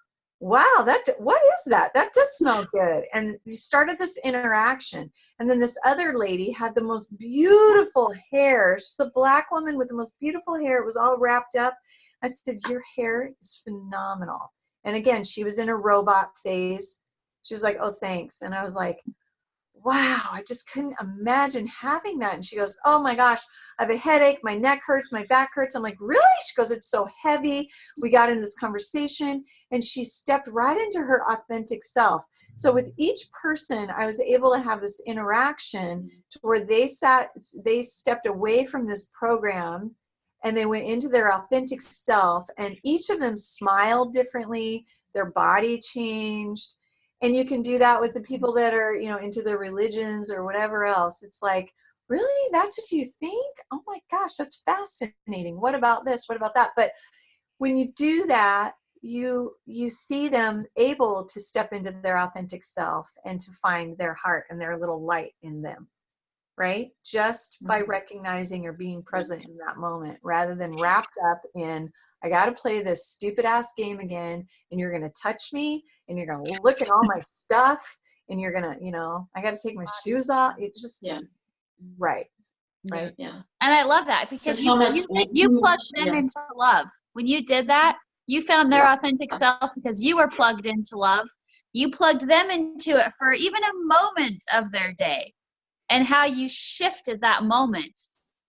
wow, what is that? That does smell good. And we started this interaction. And then this other lady had the most beautiful hair. She's a Black woman with the most beautiful hair. It was all wrapped up. I said, your hair is phenomenal. And again, she was in a robot phase. She was like, oh, thanks. And I was like, wow, I just couldn't imagine having that. And she goes, oh my gosh, I have a headache. My neck hurts. My back hurts. I'm like, really? She goes, it's so heavy. We got into this conversation, and she stepped right into her authentic self. So with each person, I was able to have this interaction to where they stepped away from this program, and they went into their authentic self, and each of them smiled differently. Their body changed. And you can do that with the people that are, into their religions or whatever else. It's like, really? That's what you think? Oh my gosh, that's fascinating. What about this? What about that? But when you do that, you see them able to step into their authentic self and to find their heart and their little light in them, right? Just by recognizing or being present in that moment, rather than wrapped up in, I got to play this stupid ass game again, and you're going to touch me, and you're going to look at all my stuff, and you're going to, I got to take my shoes off. It just, right. Yeah. And I love that, because you plugged them into love. When you did that, you found their authentic self because you were plugged into love. You plugged them into it for even a moment of their day, and how you shifted that moment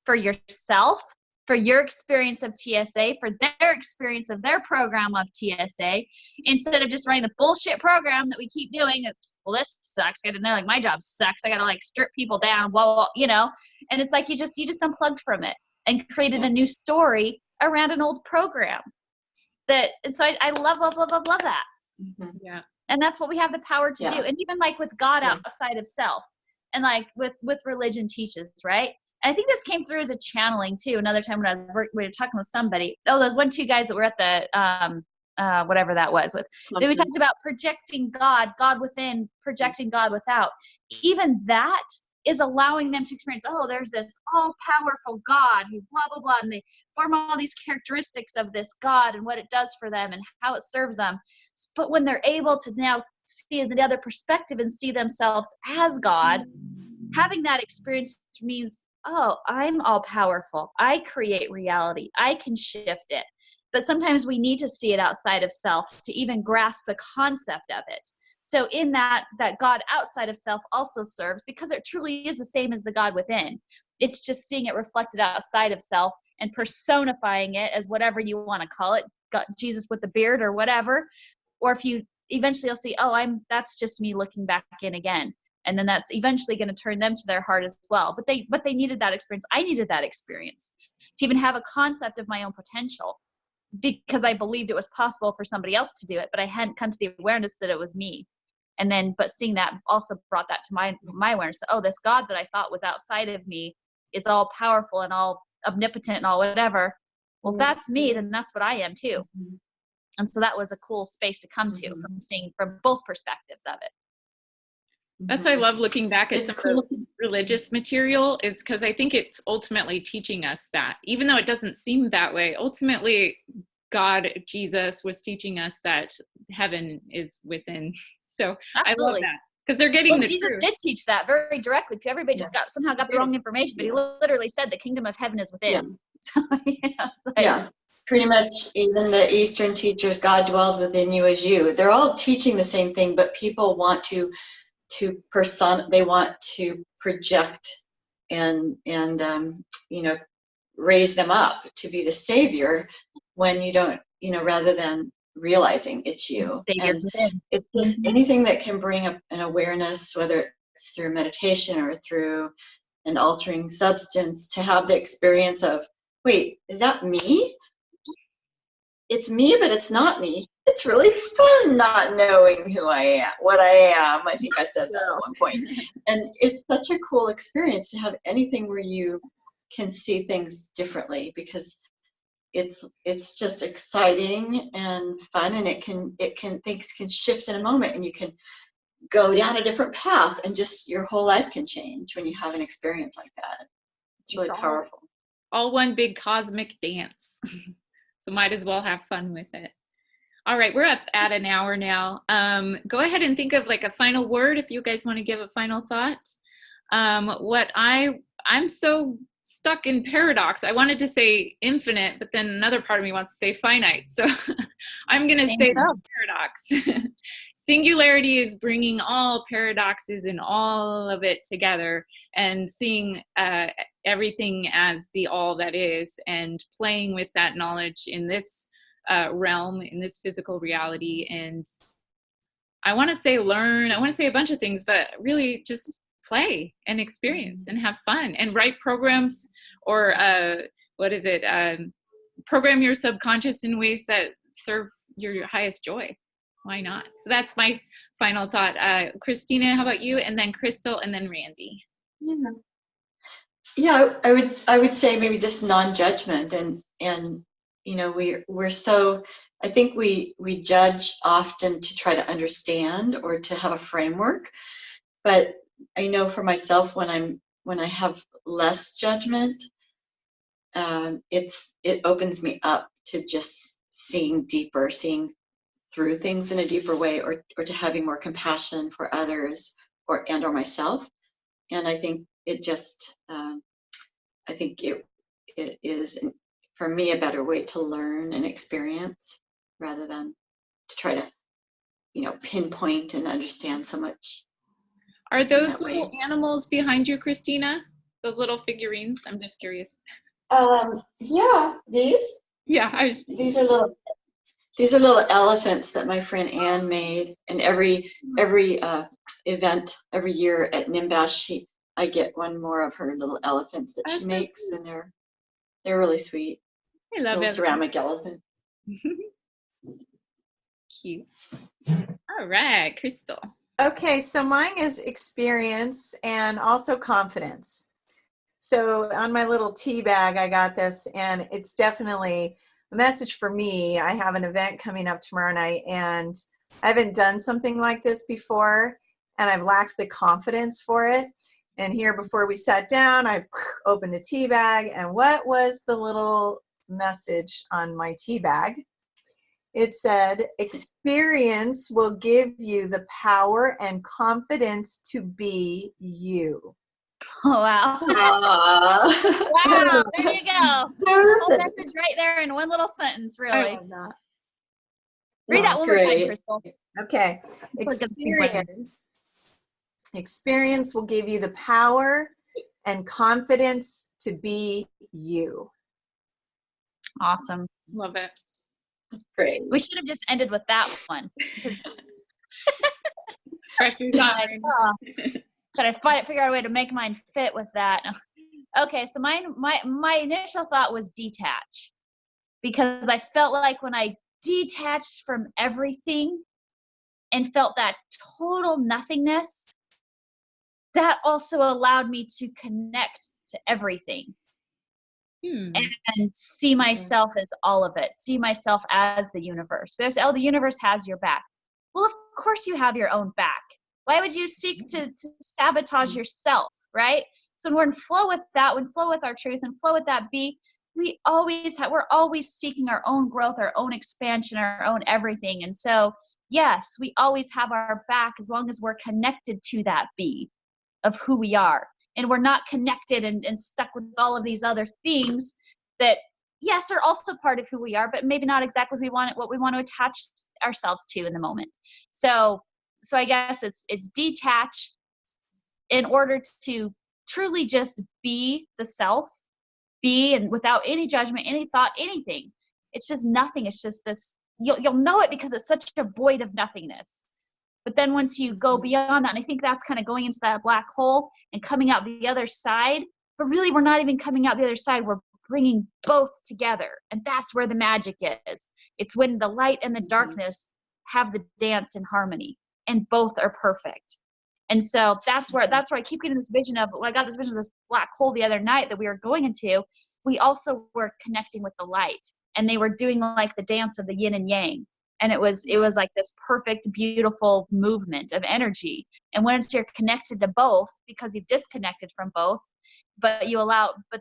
for yourself for your experience of TSA, for their experience of their program of TSA, instead of just running the bullshit program that we keep doing. Well, this sucks. And they're like, my job sucks. I got to like strip people down, blah, blah, blah, you know? And it's like, you just unplugged from it and created a new story around an old program. And so I love that. Mm-hmm. Yeah. And that's what we have the power to do. And even like with God outside of self, and like with religion teaches, right? And I think this came through as a channeling too. Another time when we were talking with somebody. Oh, those 2 guys that were at the whatever that was with. We talked about projecting God within, projecting God without. Even that is allowing them to experience, oh, there's this all-powerful God who blah, blah, blah, and they form all these characteristics of this God and what it does for them and how it serves them. But when they're able to now see the other perspective and see themselves as God, having that experience means, oh, I'm all-powerful. I create reality. I can shift it. But sometimes we need to see it outside of self to even grasp the concept of it. So in that God outside of self also serves, because it truly is the same as the God within. It's just seeing it reflected outside of self and personifying it as whatever you want to call it, God, Jesus with the beard or whatever. Or if you eventually you'll see, oh, that's just me looking back in again. And then that's eventually going to turn them to their heart as well. But they needed that experience. I needed that experience to even have a concept of my own potential, because I believed it was possible for somebody else to do it, but I hadn't come to the awareness that it was me. And then, but seeing that also brought that to my awareness. Oh, this God that I thought was outside of me is all powerful and all omnipotent and all whatever. Well, if that's me, then that's what I am too. And so that was a cool space to come to, from seeing from both perspectives of it. That's why I love looking back at some of the religious material, is because I think it's ultimately teaching us that, even though it doesn't seem that way, ultimately God, Jesus, was teaching us that heaven is within. So Absolutely. I love that, because they're getting the Jesus truth. did teach that very directly. Everybody just somehow got the wrong information, but he literally said the kingdom of heaven is within. So, pretty much. Even the Eastern teachers, God dwells within you as you. They're all teaching the same thing, but people want to they want to project and raise them up to be the savior, when you don't, rather than realizing it's you. And it's just anything that can bring up an awareness, whether it's through meditation or through an altering substance, to have the experience of, wait, is that me? It's me, but it's not me. It's really fun not knowing who I am, what I am. I think I said that at one point. And it's such a cool experience to have anything where you can see things differently, because it's just exciting and fun, and things can shift in a moment, and you can go down a different path, and just your whole life can change when you have an experience like that. It's really powerful. All one big cosmic dance. So might as well have fun with it. All right, we're up at an hour now. Go ahead and think of like a final word if you guys want to give a final thought. I'm so stuck in paradox. I wanted to say infinite, but then another part of me wants to say finite. So I'm going to say paradox. Singularity is bringing all paradoxes and all of it together, and seeing everything as the all that is, and playing with that knowledge in this realm, in this physical reality. And I want to say learn, I want to say a bunch of things, but really just play and experience and have fun, and write programs, or program your subconscious in ways that serve your highest joy. Why not? So that's my final thought. Christina, how about you? And then Krystal, and then Randi. Yeah, I would say maybe just non-judgment, and we're so, I think we judge often to try to understand or to have a framework, but I know for myself, when I have less judgment, it opens me up to just seeing deeper, seeing through things in a deeper way, or to having more compassion for others or myself. And I think it just, I think it is, for me, a better way to learn and experience, rather than to try to, pinpoint and understand so much. Are those little animals behind you, Christina? Those little figurines? I'm just curious. Yeah, Yeah, these are little elephants that my friend Anne made, and every event every year at Nimbash, I get one more of her little elephants that she makes, and they're really sweet. I love Little it. ceramic elephants. Cute. All right, Krystal. Okay, so mine is experience and also confidence. So on my little tea bag, I got this, and it's definitely a message for me. I have an event coming up tomorrow night, and I haven't done something like this before, and I've lacked the confidence for it. And here, before we sat down, I opened a tea bag, and what was the little message on my tea bag? It said, experience will give you the power and confidence to be you. Oh, wow. Wow, there you go. Whole message right there in one little sentence, really. I love that. Read that one more time, Krystal. Okay. Experience will give you the power and confidence to be you. Awesome. Love it. Great. We should have just ended with that one. Pressure's on. But I figure out a way to make mine fit with that. Okay, so my initial thought was detach, because I felt like when I detached from everything and felt that total nothingness, that also allowed me to connect to everything. And see myself as all of it, see myself as the universe. Because, the universe has your back. Well, of course you have your own back. Why would you seek to sabotage yourself, right? So when we're in flow with that, when flow with our truth and flow with that we're always seeking our own growth, our own expansion, our own everything. And so, yes, we always have our back as long as we're connected to that be of who we are. And we're not connected and stuck with all of these other things that, yes, are also part of who we are, but maybe not exactly what we want to attach ourselves to in the moment. So I guess it's detach in order to truly just be the self, be, and without any judgment, any thought, anything. It's just nothing. It's just this, you'll know it because it's such a void of nothingness. But then once you go beyond that, and I think that's kind of going into that black hole and coming out the other side, but really we're not even coming out the other side. We're bringing both together. And that's where the magic is. It's when the light and the darkness have the dance in harmony, and both are perfect. And so that's where I keep getting this vision of, I got this vision of this black hole the other night that we were going into. We also were connecting with the light, and they were doing like the dance of the yin and yang. And it was like this perfect, beautiful movement of energy. And once you're connected to both, because you've disconnected from both, but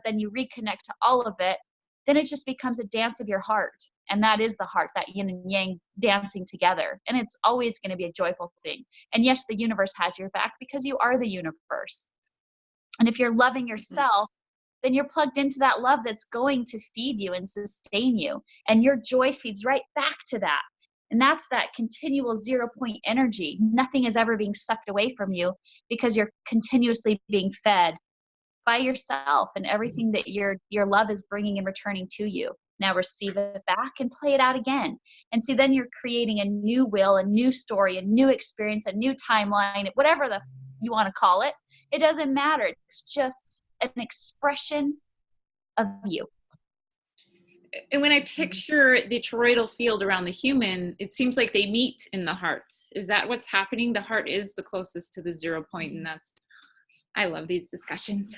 then you reconnect to all of it, then it just becomes a dance of your heart. And that is the heart, that yin and yang dancing together. And it's always going to be a joyful thing. And yes, the universe has your back because you are the universe. And if you're loving yourself, then you're plugged into that love that's going to feed you and sustain you. And your joy feeds right back to that. And that's that continual 0 point energy. Nothing is ever being sucked away from you because you're continuously being fed by yourself and everything that your love is bringing and returning to you. Now receive it back and play it out again. And so then you're creating a new will, a new story, a new experience, a new timeline, whatever you want to call it. It doesn't matter. It's just an expression of you. And when I picture the toroidal field around the human, it seems like they meet in the heart. Is that what's happening? The heart is the closest to the 0 point, and I love these discussions.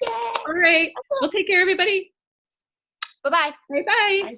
Yay. All right. Well, take care, everybody. Bye-bye. Bye-bye.